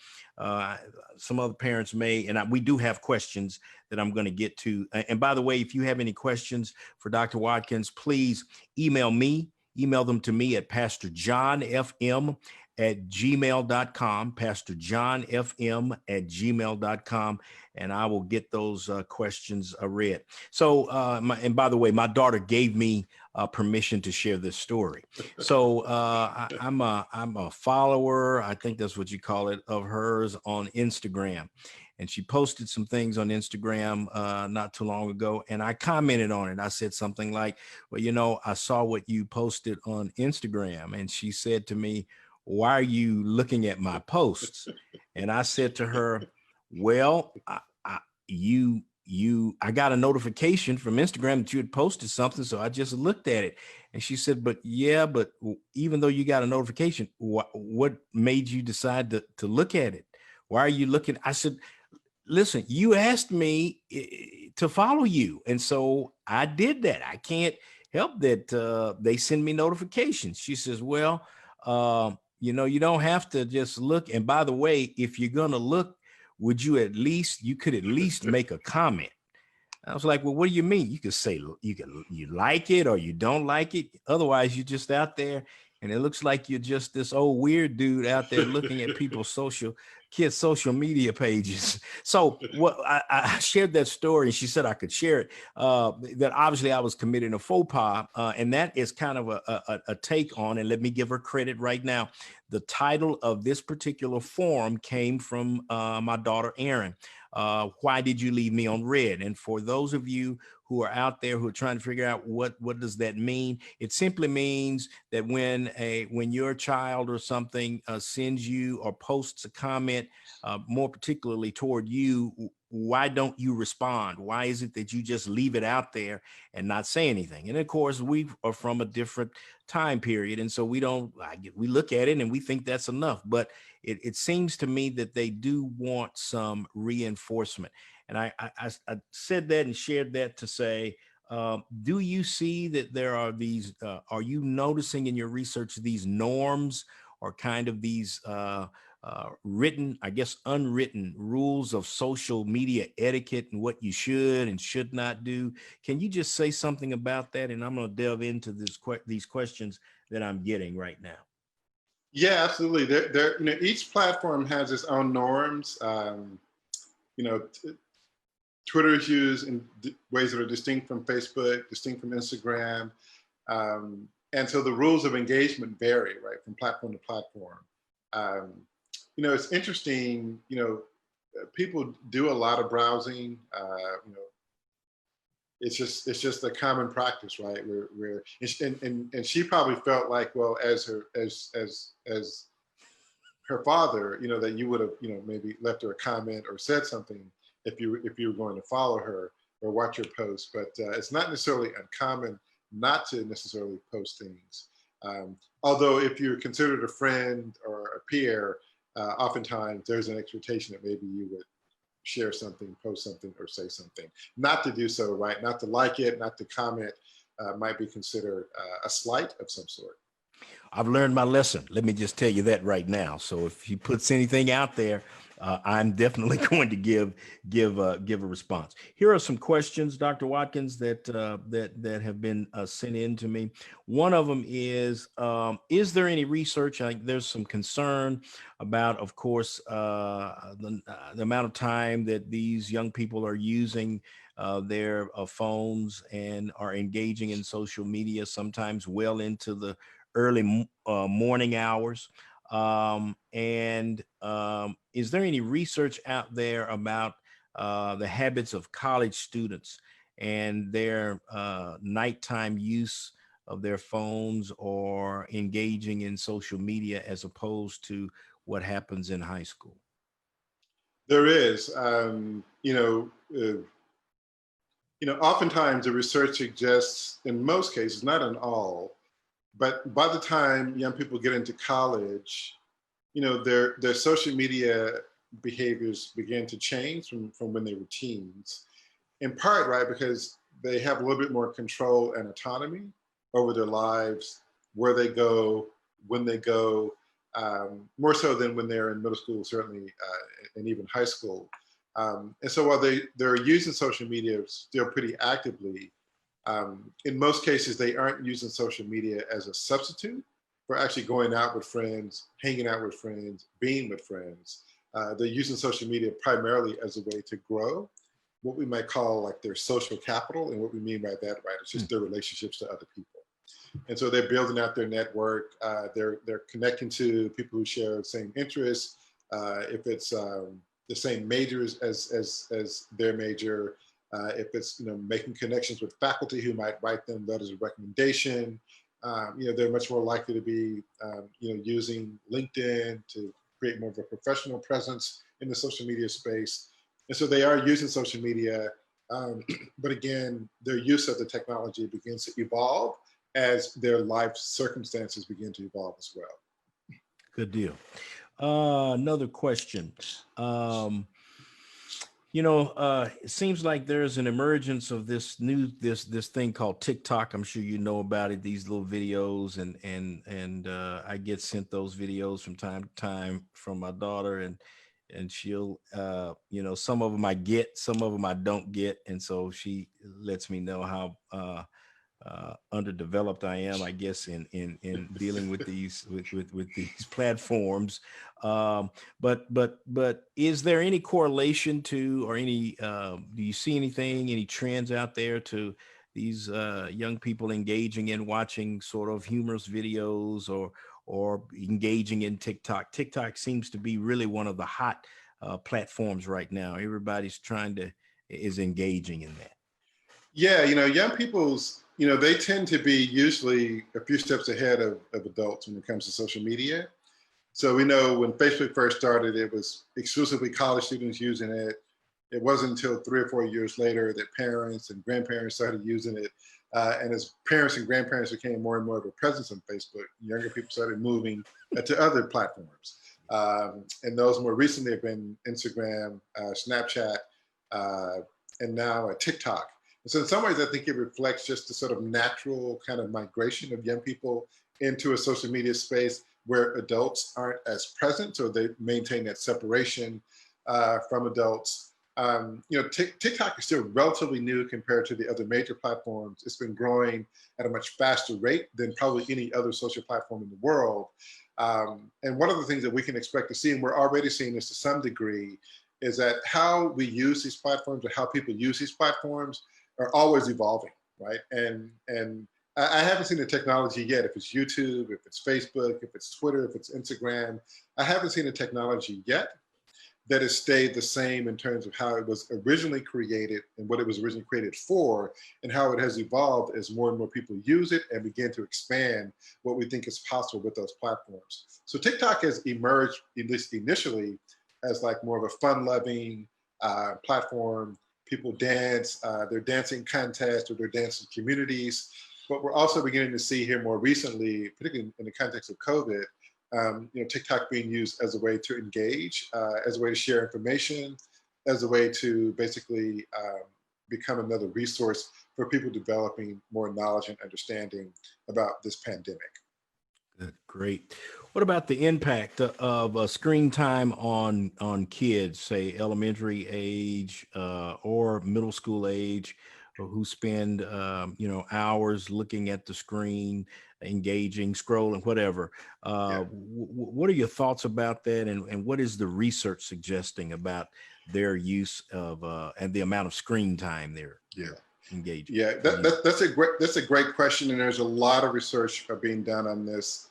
Some other parents may, and we do have questions that I'm going to get to. And by the way, if you have any questions for Dr. Watkins, please email them to me at pastorjohnfm@gmail.com, pastorjohnfm@gmail.com, and I will get those questions read. So, and by the way, my daughter gave me permission to share this story. So I'm a follower, I think that's what you call it, of hers on Instagram. And she posted some things on Instagram not too long ago, and I commented on it. I said something like, well, I saw what you posted on Instagram. And she said to me, why are you looking at my posts? And I said to her, well, I got a notification from Instagram that you had posted something, so I just looked at it. And she said, but even though you got a notification, what made you decide to look at it? Why are you looking? I said, listen, you asked me to follow you, and so I did that. I can't help that they send me notifications. She says, well, you don't have to just look. And by the way, if you're going to look, you could at least make a comment. I was like, well, what do you mean? You could say you like it or you don't like it. Otherwise, you're just out there, and it looks like you're just this old weird dude out there looking at people's social media pages. So what I shared that story, and she said I could share it. That obviously I was committing a faux pas, and that is kind of a take on. And let me give her credit right now. The title of this particular forum came from my daughter Erin. Why did you leave me on red? And for those of you who are out there who are trying to figure out what does that mean, it simply means that when your child or something sends you or posts a comment, more particularly toward you, why don't you respond? Why is it that you just leave it out there and not say anything? And of course, we are from a different time period, and so we look at it and we think that's enough. But it seems to me that they do want some reinforcement. And I said that and shared that to say, do you see that there are these, are you noticing in your research these norms or kind of these written, I guess, unwritten rules of social media etiquette and what you should and should not do? Can you just say something about that? And I'm going to delve into these questions that I'm getting right now. Yeah, absolutely. Each platform has its own norms. Twitter is used in ways that are distinct from Facebook, distinct from Instagram. And so the rules of engagement vary, right, from platform to platform. It's interesting, people do a lot of browsing. It's just a common practice, right? And she probably felt like, well, as her father, that you would have, maybe left her a comment or said something if you were going to follow her or watch her post. But it's not necessarily uncommon not to necessarily post things. Although if you're considered a friend or a peer, oftentimes there's an expectation that maybe you would share something, post something, or say something. Not to do so, right? Not to like it, not to comment, might be considered a slight of some sort. I've learned my lesson. Let me just tell you that right now. So if he puts anything out there, I'm definitely going to give a response. Here are some questions, Dr. Watkins, that have been sent in to me. One of them is there any research? There's some concern about, of course, the amount of time that these young people are using their phones and are engaging in social media, sometimes well into the early morning hours. Is there any research out there about the habits of college students and their nighttime use of their phones or engaging in social media as opposed to what happens in high school? There is, oftentimes the research suggests, in most cases, not in all, but by the time young people get into college, their social media behaviors begin to change from when they were teens. In part, right, because they have a little bit more control and autonomy over their lives, where they go, when they go, more so than when they're in middle school, certainly, and even high school. And so while they're using social media still pretty actively, in most cases, they aren't using social media as a substitute for actually going out with friends, hanging out with friends, being with friends. They're using social media primarily as a way to grow what we might call like their social capital. And what we mean by that, right, is just their relationships to other people. And so they're building out their network. They're connecting to people who share the same interests. If it's the same majors as their major, if it's making connections with faculty who might write them letters of recommendation, they're much more likely to be using LinkedIn to create more of a professional presence in the social media space. And so they are using social media, but again, their use of the technology begins to evolve as their life circumstances begin to evolve as well. Good deal. Another question. It seems like there's an emergence of this thing called TikTok. I'm sure you know about it. These little videos, and I get sent those videos from time to time from my daughter, and she'll, some of them I get, some of them I don't get, and so she lets me know how underdeveloped I am, I guess, in dealing with these with these platforms. But is there any correlation to, or any do you see any trends out there to these young people engaging in watching sort of humorous videos or engaging in TikTok? TikTok seems to be really one of the hot platforms right now. Everybody's is engaging in that. Yeah, young people's, they tend to be usually a few steps ahead of adults when it comes to social media. So we know when Facebook first started, it was exclusively college students using it. It wasn't until 3 or 4 years later that parents and grandparents started using it. And as parents and grandparents became more and more of a presence on Facebook, younger people started moving to other platforms. And those more recently have been Instagram, Snapchat, and now TikTok. And so in some ways, I think it reflects just the sort of natural kind of migration of young people into a social media space where adults aren't as present, so they maintain that separation from adults. TikTok is still relatively new compared to the other major platforms. It's been growing at a much faster rate than probably any other social platform in the world. And one of the things that we can expect to see, and we're already seeing this to some degree, is that how we use these platforms or how people use these platforms are always evolving, right? And I haven't seen the technology yet. If it's YouTube, if it's Facebook, if it's Twitter, if it's Instagram, I haven't seen the technology yet. that has stayed the same in terms of how it was originally created and what it was originally created for, and how it has evolved as more and more people use it and begin to expand what we think is possible with those platforms. So TikTok has emerged, at least initially, as like more of a fun-loving platform. People dance, they're dancing contests or they're dancing communities. But we're also beginning to see here more recently, particularly in the context of COVID, TikTok being used as a way to engage, as a way to share information, as a way to basically become another resource for people developing more knowledge and understanding about this pandemic. Good, great. What about the impact of screen time on kids, say elementary age or middle school age, who spend hours looking at the screen, engaging, scrolling, whatever? What are your thoughts about that, and what is the research suggesting about their use of and the amount of screen time they're engaging? That's a great question, and there's a lot of research being done on this.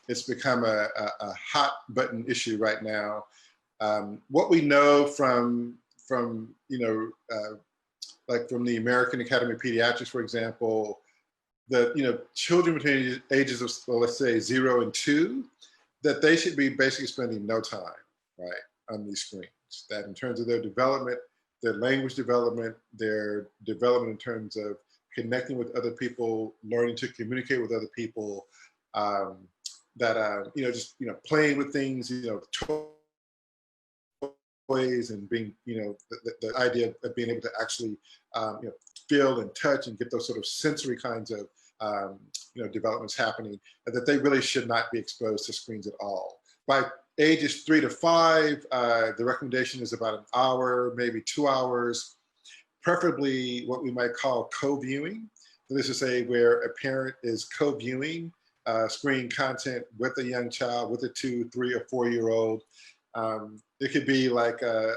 It's become a hot button issue right now. What we know from like from the American Academy of Pediatrics, for example, that children between the ages of, well, let's say 0 and 2, that they should be basically spending no time, right, on these screens. That in terms of their development, their language development, their development in terms of connecting with other people, learning to communicate with other people, playing with things, toys, and being, the idea of being able to actually, feel and touch and get those sort of sensory kinds of, developments happening, and that they really should not be exposed to screens at all. By ages 3 to 5, the recommendation is about an hour, maybe 2 hours, preferably what we might call co-viewing. This is where a parent is co-viewing screen content with a young child, with a 2, 3, or 4-year-old. It could be like a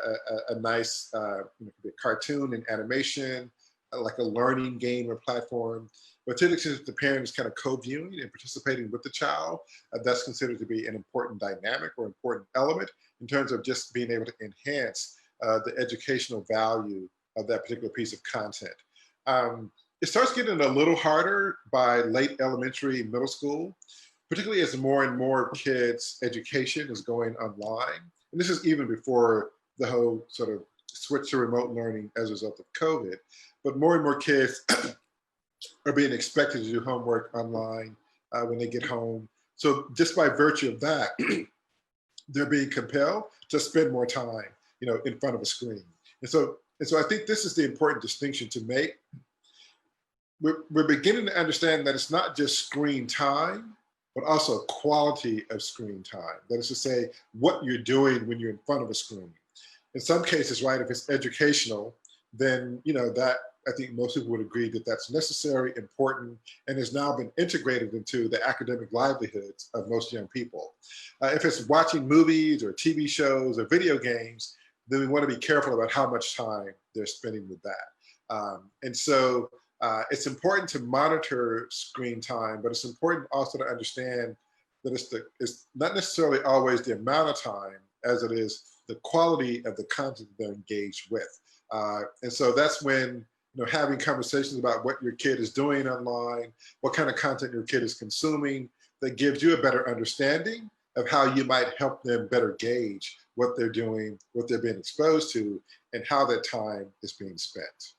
nice it could be a cartoon and animation, like a learning game or platform. But to the extent the parent is kind of co-viewing and participating with the child, that's considered to be an important dynamic or important element in terms of just being able to enhance the educational value of that particular piece of content. It starts getting a little harder by late elementary, middle school, particularly as more and more kids' education is going online. And this is even before the whole sort of switch to remote learning as a result of COVID. But more and more kids are being expected to do homework online when they get home. So just by virtue of that, they're being compelled to spend more time, in front of a screen. And so I think this is the important distinction to make. We're beginning to understand that it's not just screen time, but also quality of screen time. That is to say, what you're doing when you're in front of a screen. In some cases, right, if it's educational, then that I think most people would agree that that's necessary, important, and has now been integrated into the academic livelihoods of most young people. If it's watching movies or TV shows or video games, then we want to be careful about how much time they're spending with that. And so it's important to monitor screen time, but it's important also to understand that it's not necessarily always the amount of time as it is the quality of the content they're engaged with. And so that's when having conversations about what your kid is doing online, what kind of content your kid is consuming, that gives you a better understanding of how you might help them better gauge what they're doing, what they're being exposed to, and how that time is being spent.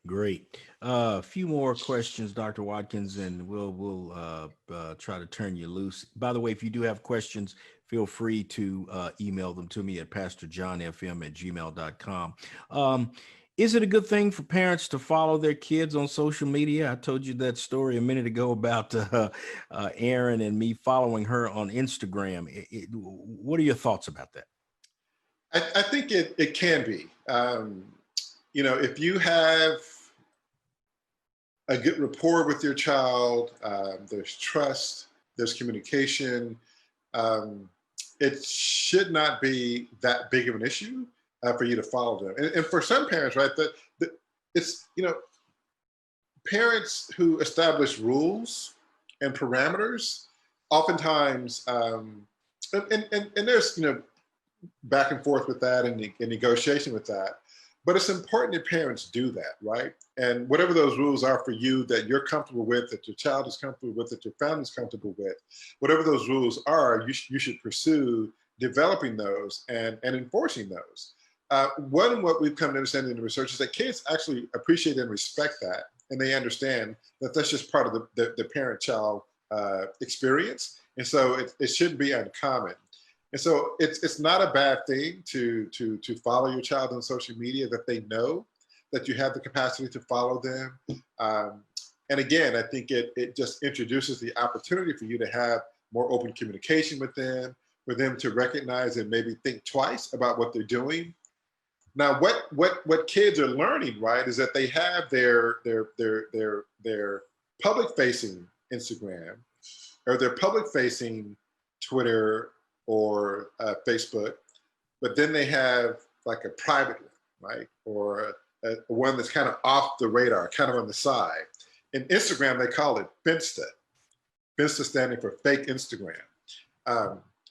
Great. A few more questions, Dr. Watkins, and we'll try to turn you loose. By the way, if you do have questions, feel free to email them to me at pastorjohnfm@gmail.com. Is it a good thing for parents to follow their kids on social media? I told you that story a minute ago about Erin and me following her on Instagram. What are your thoughts about that? I think it can be. If you have a good rapport with your child, there's trust, there's communication, it should not be that big of an issue for you to follow them. And for some parents, right, it's, parents who establish rules and parameters, oftentimes, and there's, back and forth with that and in negotiation with that. But it's important that parents do that, right? And whatever those rules are for you that you're comfortable with, that your child is comfortable with, that your family's comfortable with, whatever those rules are, you should pursue developing those and enforcing those. What we've come to understand in the research is that kids actually appreciate and respect that, and they understand that that's just part of the parent-child experience, and so it shouldn't be uncommon. And so it's not a bad thing to follow your child on social media, that they know that you have the capacity to follow them. And again, I think it just introduces the opportunity for you to have more open communication with them, for them to recognize and maybe think twice about what they're doing. Now, what kids are learning, right, is that they have their public-facing Instagram or their public-facing Twitter or Facebook, but then they have like a private one, right? Or a one that's kind of off the radar, kind of on the side. In Instagram, they call it Finsta. Finsta standing for fake Instagram.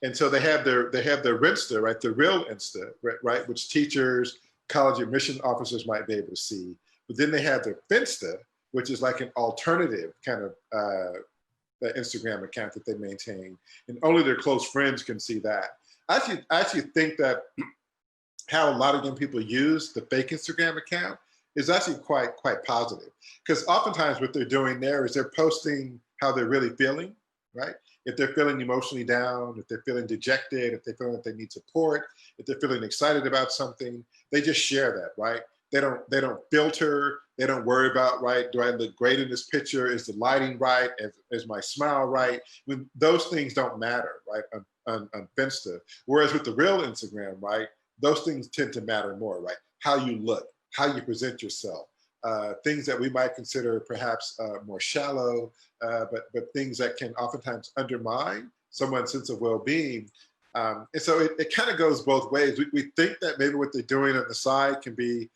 And so they have their Rinsta, right? The real Insta, right? Which teachers, college admission officers might be able to see. But then they have their Finsta, which is like an alternative kind of the Instagram account that they maintain, and only their close friends can see that. I actually think that how a lot of young people use the fake Instagram account is actually quite positive, because oftentimes what they're doing there is they're posting how they're really feeling, right? If they're feeling emotionally down, if they're feeling dejected, if they're feeling that they need support, if they're feeling excited about something, they just share that, right? They don't filter. They don't worry about, right, do I look great in this picture? Is the lighting right? Is my smile right? When those things don't matter, right, on Finsta. Whereas with the real Instagram, right, those things tend to matter more, right? How you look, how you present yourself, things that we might consider perhaps more shallow, but things that can oftentimes undermine someone's sense of well-being. And so it kind of goes both ways. We think that maybe what they're doing on the side can be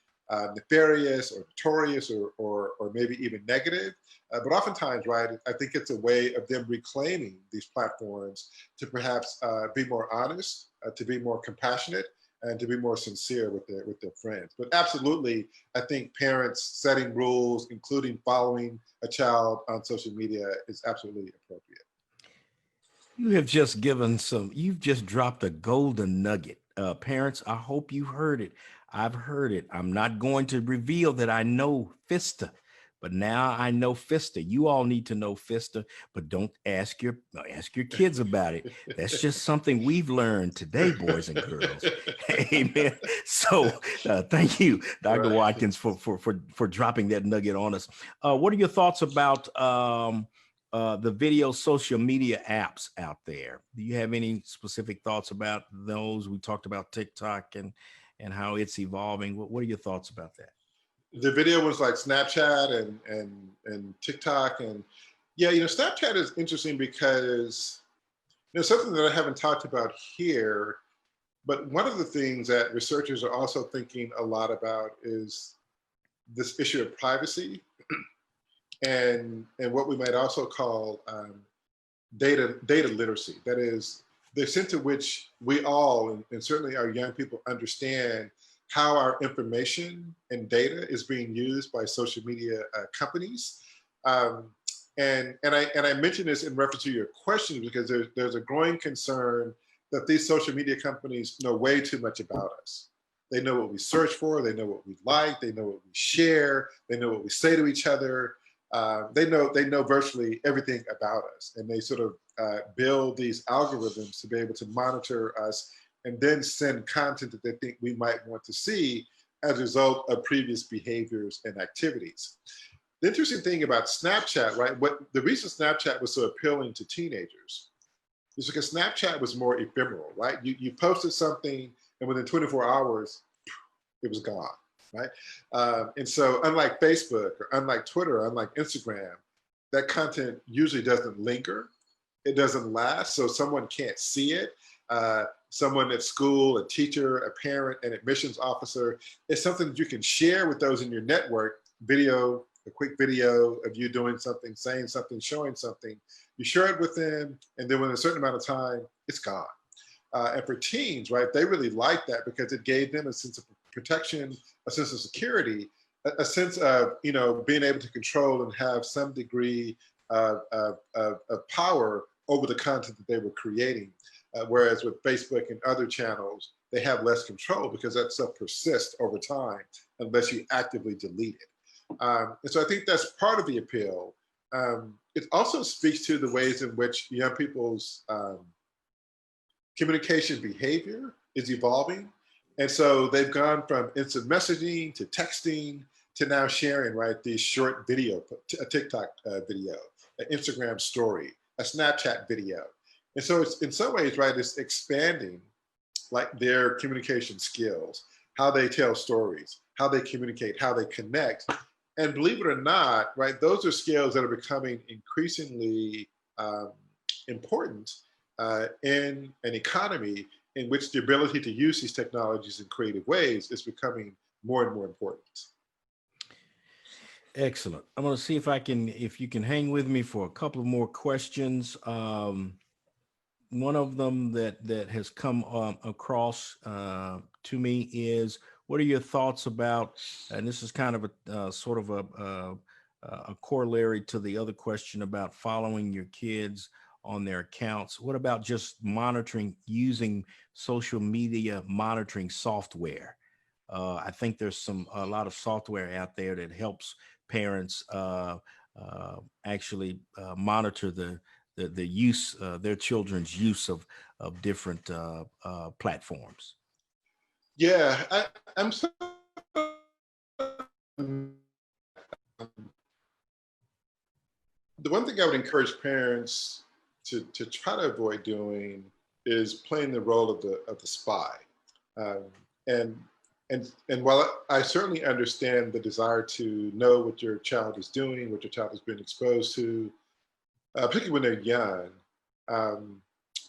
nefarious or notorious or maybe even negative. But oftentimes, right, I think it's a way of them reclaiming these platforms to perhaps be more honest, to be more compassionate, and to be more sincere with their friends. But absolutely, I think parents setting rules, including following a child on social media, is absolutely appropriate. You have just you've just dropped a golden nugget. Parents, I hope you heard it. I've heard it. I'm not going to reveal that I know Fista, but now I know Fista. You all need to know Fista, but don't ask your kids about it. That's just something we've learned today, boys and girls. Amen. So thank you, Dr. Right. Watkins, for dropping that nugget on us. What are your thoughts about the video social media apps out there? Do you have any specific thoughts about those? We talked about TikTok and how it's evolving. What are your thoughts about that? The video was like Snapchat and TikTok, and yeah, Snapchat is interesting because something that I haven't talked about here, but one of the things that researchers are also thinking a lot about is this issue of privacy and what we might also call data literacy. That is the extent to which we all, and certainly our young people, understand how our information and data is being used by social media companies. And I mention this in reference to your question because there's a growing concern that these social media companies know way too much about us. They know what we search for, they know what we like, they know what we share, they know what we say to each other. They know virtually everything about us, and they sort of build these algorithms to be able to monitor us and then send content that they think we might want to see as a result of previous behaviors and activities. The interesting thing about Snapchat, right, the reason Snapchat was so appealing to teenagers is because Snapchat was more ephemeral, right? You posted something, and within 24 hours, it was gone, right? And so unlike Facebook or unlike Twitter, unlike Instagram, that content usually doesn't linger. It doesn't last, so someone can't see it. Someone at school, a teacher, a parent, an admissions officer, it's something that you can share with those in your network, a quick video of you doing something, saying something, showing something. You share it with them, and then within a certain amount of time, it's gone. And for teens, right, they really liked that because it gave them a sense of protection, a sense of security, a sense of, being able to control and have some degree of power over the content that they were creating. Whereas with Facebook and other channels, they have less control because that stuff persists over time unless you actively delete it. And so I think that's part of the appeal. It also speaks to the ways in which young people's communication behavior is evolving. And so they've gone from instant messaging to texting to now sharing, right, these short video, a TikTok video, an Instagram story, a Snapchat video. And so it's in some ways, right, it's expanding like their communication skills, how they tell stories, how they communicate, how they connect. And believe it or not, right, those are skills that are becoming increasingly important in an economy in which the ability to use these technologies in creative ways is becoming more and more important. Excellent. I'm going to see if you can hang with me for a couple of more questions. One of them that has come across to me is, what are your thoughts about, and this is kind of a sort of a corollary to the other question about following your kids on their accounts. What about just using social media monitoring software? I think there's a lot of software out there that helps parents actually monitor the use, their children's use of different platforms. Yeah, I'm so the one thing I would encourage parents to try to avoid doing is playing the role of the spy. Um, and and while I certainly understand the desire to know what your child is doing, what your child has been exposed to, particularly when they're young, um,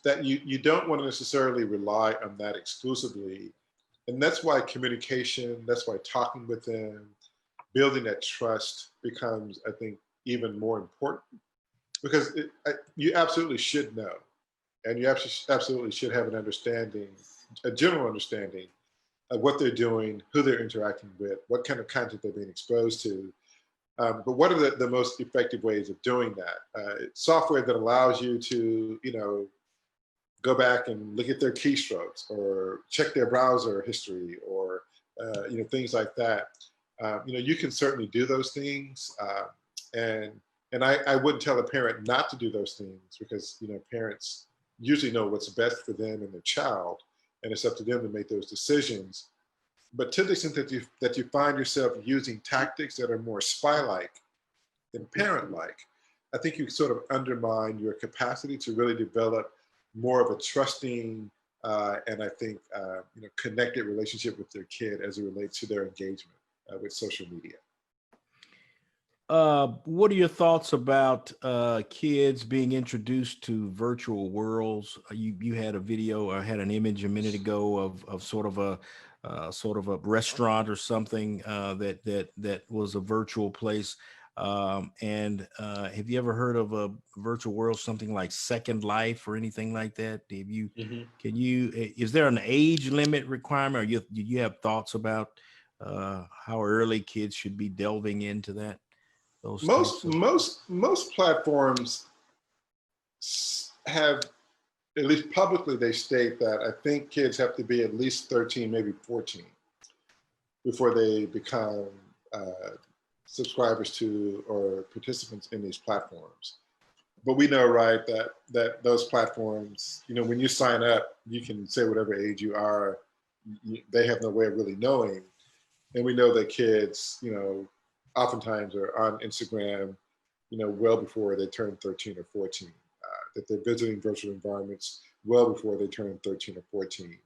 that you don't want to necessarily rely on that exclusively. And that's why communication, that's why talking with them, building that trust becomes, I think, even more important because you absolutely should know, and you absolutely should have an understanding, a general understanding of what they're doing, who they're interacting with, what kind of content they're being exposed to. But what are the most effective ways of doing that? Software that allows you to, go back and look at their keystrokes or check their browser history or, things like that. You can certainly do those things. And I wouldn't tell a parent not to do those things because, parents usually know what's best for them and their child, and it's up to them to make those decisions. But to the extent that you find yourself using tactics that are more spy-like than parent-like, I think you sort of undermine your capacity to really develop more of a trusting and I think connected relationship with their kid as it relates to their engagement with social media. What are your thoughts about kids being introduced to virtual worlds? You had a video or had an image a minute ago of sort of a restaurant or something that was a virtual place. And have you ever heard of a virtual world, something like Second Life or anything like that? Mm-hmm. Is there an age limit requirement, or do you have thoughts about how early kids should be delving into that? Those Most types of. most platforms have, at least publicly, they state that I think kids have to be at least 13, maybe 14, before they become subscribers to or participants in these platforms. But we know, right, that those platforms, when you sign up, you can say whatever age you are. They have no way of really knowing. And we know that kids, oftentimes are on Instagram, well before they turn 13 or 14, that they're visiting virtual environments well before they turn 13 or 14.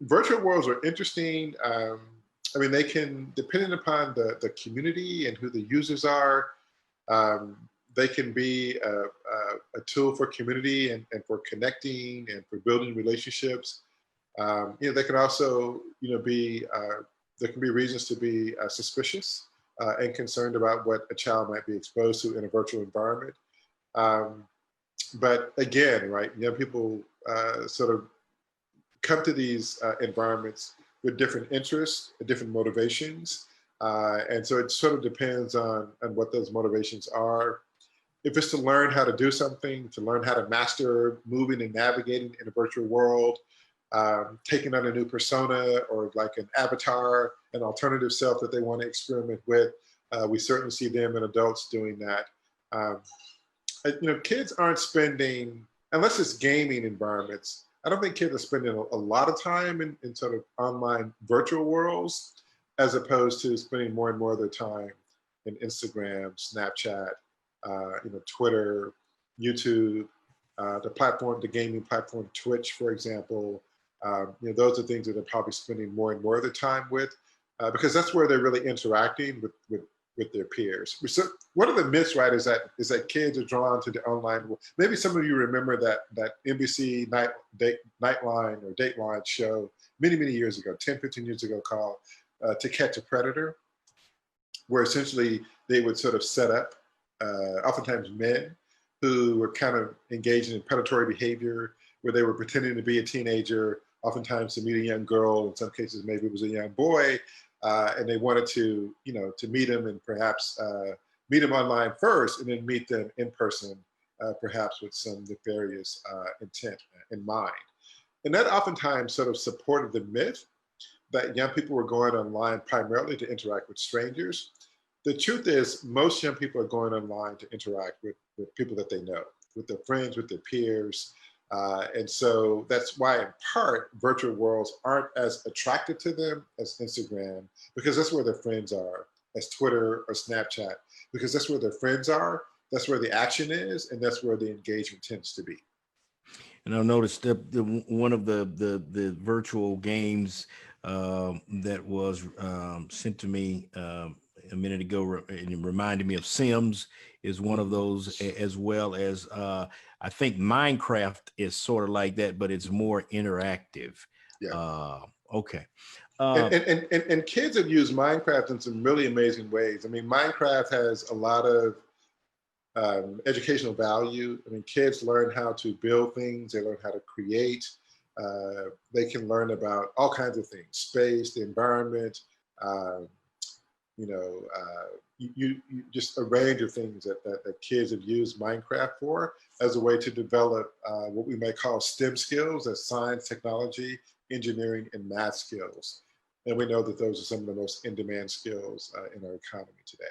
Virtual worlds are interesting. They can, depending upon the community and who the users are, they can be a tool for community and for connecting and for building relationships. They can also, there can be reasons to be suspicious and concerned about what a child might be exposed to in a virtual environment. But again, right, young people sort of come to these environments with different interests, different motivations. And so it sort of depends on what those motivations are. If it's to learn how to do something, to learn how to master moving and navigating in a virtual world, taking on a new persona or like an avatar, an alternative self that they want to experiment with, we certainly see them and adults doing that. Um, Kids aren't spending, unless it's gaming environments, I don't think kids are spending a lot of time in sort of online virtual worlds, as opposed to spending more and more of their time in Instagram, Snapchat, Twitter, YouTube, the gaming platform Twitch, for example. Those are things that they're probably spending more and more of their time with, because that's where they're really interacting with their peers. So one of the myths, right, is that kids are drawn to the online world. Maybe some of you remember that NBC Nightline or Dateline show many, many years ago, 10, 15 years ago, called To Catch a Predator, where essentially they would sort of set up, oftentimes men, who were kind of engaging in predatory behavior, where they were pretending to be a teenager, oftentimes to meet a young girl. In some cases, maybe it was a young boy. And they wanted to meet him and perhaps meet him online first, and then meet them in person, perhaps with some nefarious intent in mind. And that oftentimes sort of supported the myth that young people were going online primarily to interact with strangers. The truth is, most young people are going online to interact with people that they know, with their friends, with their peers. And so that's why, in part, virtual worlds aren't as attractive to them as Instagram, because that's where their friends are, as Twitter or Snapchat, because that's where their friends are, that's where the action is, and that's where the engagement tends to be. And I noticed that one of the virtual games that was sent to me a minute ago, and it reminded me of Sims, is one of those, as well as I think Minecraft is sort of like that, but it's more interactive. Yeah. Okay. And kids have used Minecraft in some really amazing ways. I mean, Minecraft has a lot of educational value. I mean, kids learn how to build things, they learn how to create, they can learn about all kinds of things, space, the environment, uh, you just a range of things that kids have used Minecraft for as a way to develop what we might call STEM skills, that's science, technology, engineering, and math skills. And we know that those are some of the most in-demand skills in our economy today.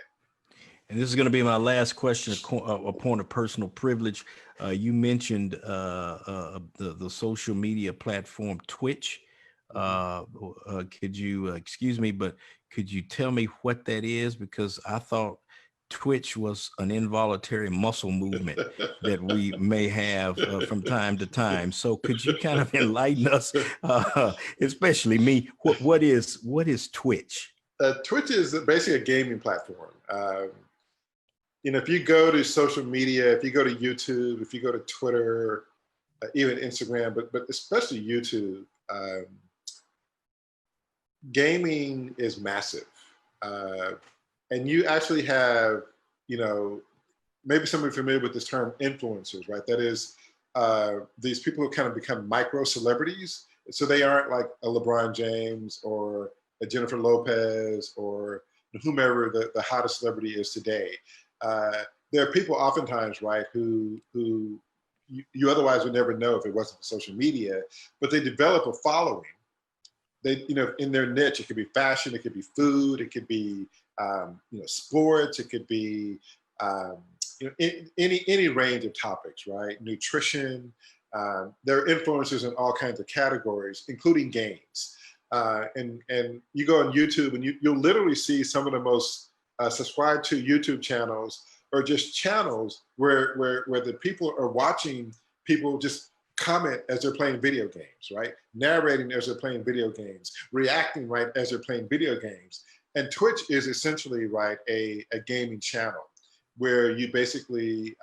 And this is going to be my last question, a point of personal privilege. You mentioned the social media platform Twitch. Could you, excuse me, but could you tell me what that is? Because I thought Twitch was an involuntary muscle movement that we may have from time to time. So could you kind of enlighten us, especially me? What is Twitch? Twitch is basically a gaming platform. If you go to social media, if you go to YouTube, if you go to Twitter, even Instagram, but especially YouTube, gaming is massive. And you actually have, maybe some of you are familiar with this term influencers, right? That is, these people who kind of become micro celebrities. So they aren't like a LeBron James or a Jennifer Lopez or whomever the hottest celebrity is today. There are people oftentimes, right, who you otherwise would never know if it wasn't for social media, but they develop a following. They, in their niche, it could be fashion, it could be food, it could be, sports, it could be, any range of topics, right? Nutrition. There are influencers in all kinds of categories, including games. And you go on YouTube and you'll literally see some of the most subscribed to YouTube channels, or just channels where the people are watching people just comment as they're playing video games, right? Narrating as they're playing video games, reacting, right, as they're playing video games. And Twitch is essentially, right, a gaming channel where you basically,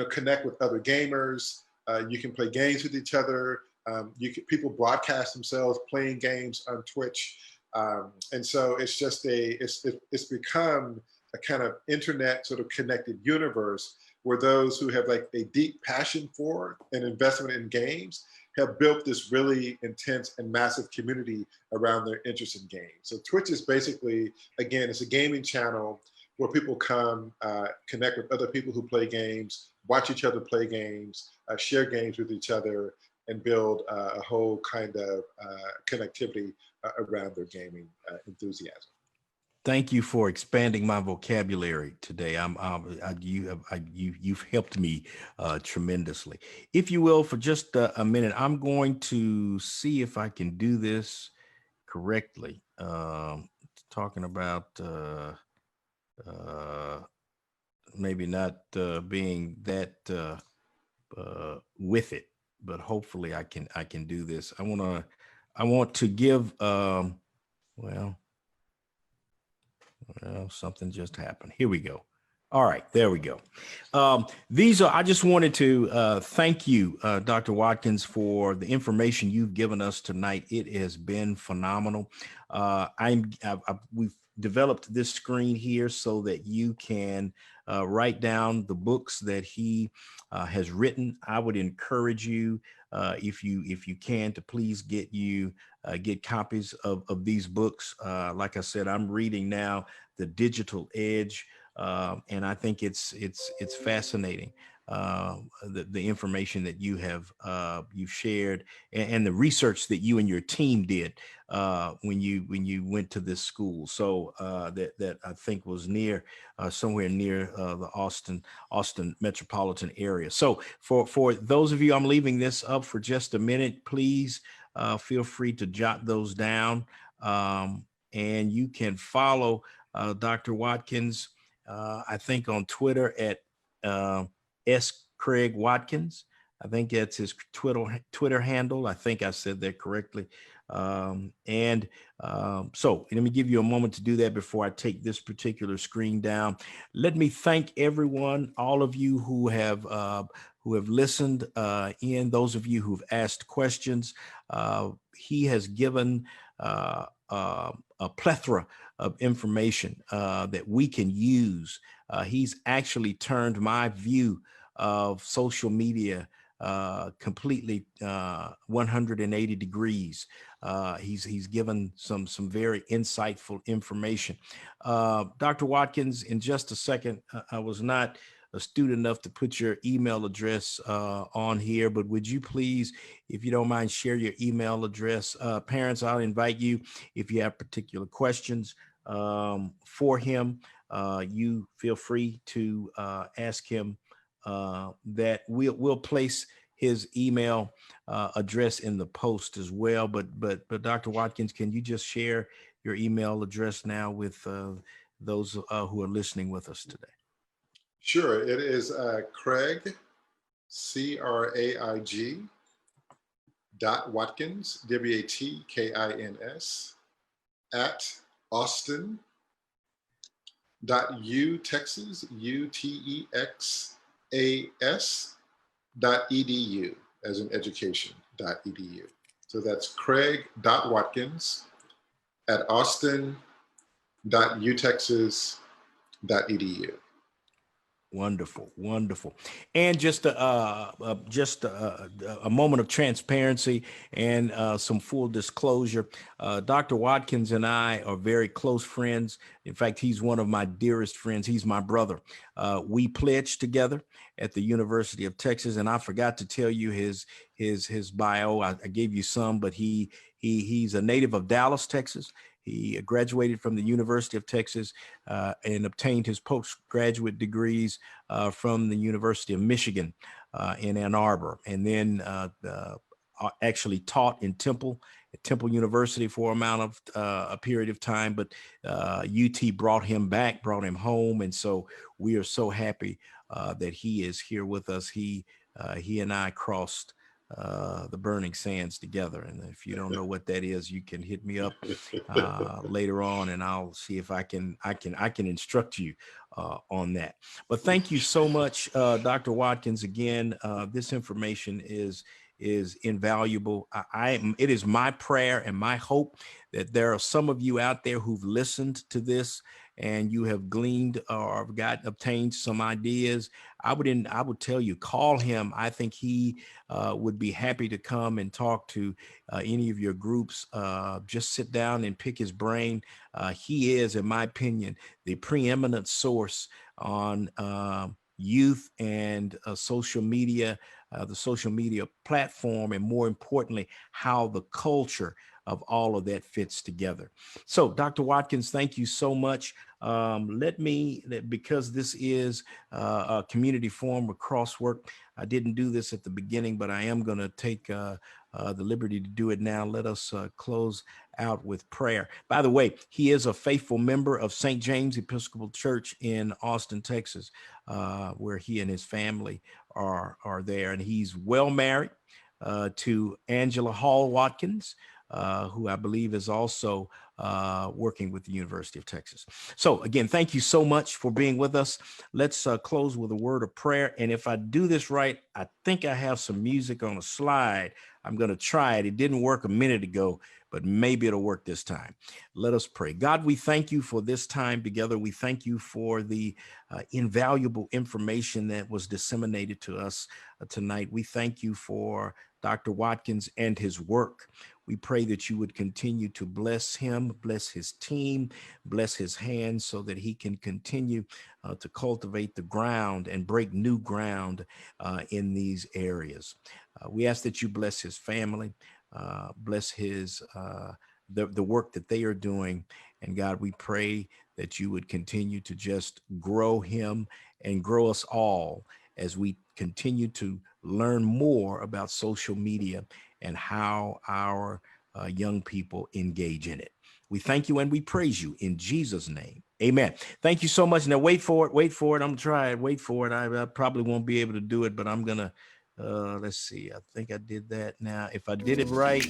connect with other gamers. You can play games with each other. People broadcast themselves playing games on Twitch. And so it's just it's become a kind of internet sort of connected universe where those who have like a deep passion for and investment in games have built this really intense and massive community around their interest in games. So Twitch is basically, again, it's a gaming channel where people come connect with other people who play games, watch each other play games, share games with each other, and build a whole kind of connectivity around their gaming enthusiasm. Thank you for expanding my vocabulary today. You've helped me tremendously. If you will, for just a minute, I'm going to see if I can do this correctly. Talking about maybe not being that with it, but hopefully I can do this. I want to give well, something just happened. Here we go. All right, there we go. I just wanted to thank you, Dr. Watkins, for the information you've given us tonight. It has been phenomenal. We've developed this screen here so that you can write down the books that he has written. I would encourage you, if you can, to please get copies of these books. Like I said, I'm reading now The Digital Edge, and I think it's fascinating, the information that you've shared, and the research that you and your team did when you went to this school. So that I think was somewhere near the Austin metropolitan area. So for those of you, I'm leaving this up for just a minute. Please feel free to jot those down, and you can follow Dr. Watkins, I think, on Twitter at S. Craig Watkins. I think that's his Twitter handle. I think I said that correctly. So let me give you a moment to do that before I take this particular screen down. Let me thank everyone, all of you who have listened in, those of you who've asked questions. He has given a plethora of information that we can use. He's actually turned my view of social media completely 180 degrees. He's given some very insightful information. Dr. Watkins, in just a second, I was not astute enough to put your email address on here, but would you please, if you don't mind, share your email address? Parents, I'll invite you, if you have particular questions for him, you feel free to ask him. That we'll place his email address in the post as well. But Dr. Watkins, can you just share your email address now with those who are listening with us today? Sure. It is Craig, CRAIG .Watkins, WATKINS, at Austin .UTexas, UTEXAS.edu, as in education.edu. So that's Craig.Watkins at Austin.UTexas.edu. Wonderful, wonderful. And just a moment of transparency and some full disclosure. Dr. Watkins and I are very close friends. In fact, he's one of my dearest friends. He's my brother. We pledged together at the University of Texas, and I forgot to tell you his bio. I gave you some, but he's a native of Dallas, Texas. He graduated from the University of Texas and obtained his postgraduate degrees from the University of Michigan in Ann Arbor, and then actually taught in Temple University for a period of time. But UT brought him home, and so we are so happy that he is here with us. He and I crossed the burning sands together, and if you don't know what that is, you can hit me up later on, and I'll see if I can instruct you on that. But thank you so much, Dr. Watkins. Again, this information is invaluable. It is my prayer and my hope that there are some of you out there who've listened to this and you have gleaned or obtained some ideas, I would tell you, call him. I think he would be happy to come and talk to any of your groups. Just sit down and pick his brain. He is, in my opinion, the preeminent source on youth and social media, the social media platform, and more importantly, how the culture of all of that fits together. So, Dr. Watkins, thank you so much. Because this is a community forum with CrossWork, I didn't do this at the beginning, but I am going to take the liberty to do it now. Let us close out with prayer. By the way, he is a faithful member of St. James Episcopal Church in Austin, Texas, where he and his family are there. And he's well married to Angela Hall Watkins, who I believe is also working with the University of Texas. So again, thank you so much for being with us. Let's close with a word of prayer. And if I do this right, I think I have some music on a slide. I'm going to try it. It didn't work a minute ago, but maybe it'll work this time. Let us pray. God, we thank you for this time together. We thank you for the invaluable information that was disseminated to us tonight. We thank you for Dr. Watkins and his work. We pray that you would continue to bless him, bless his team, bless his hands so that he can continue to cultivate the ground and break new ground in these areas. We ask that you bless his family, bless his the work that they are doing. And God, we pray that you would continue to just grow him and grow us all as we continue to learn more about social media and how our young people engage in it. We thank you and we praise you in Jesus' name. Amen. Thank you so much. Now wait for it. Wait for it. I'm trying. Wait for it. I probably won't be able to do it, but I'm going to, let's see. I think I did that now. If I did it right.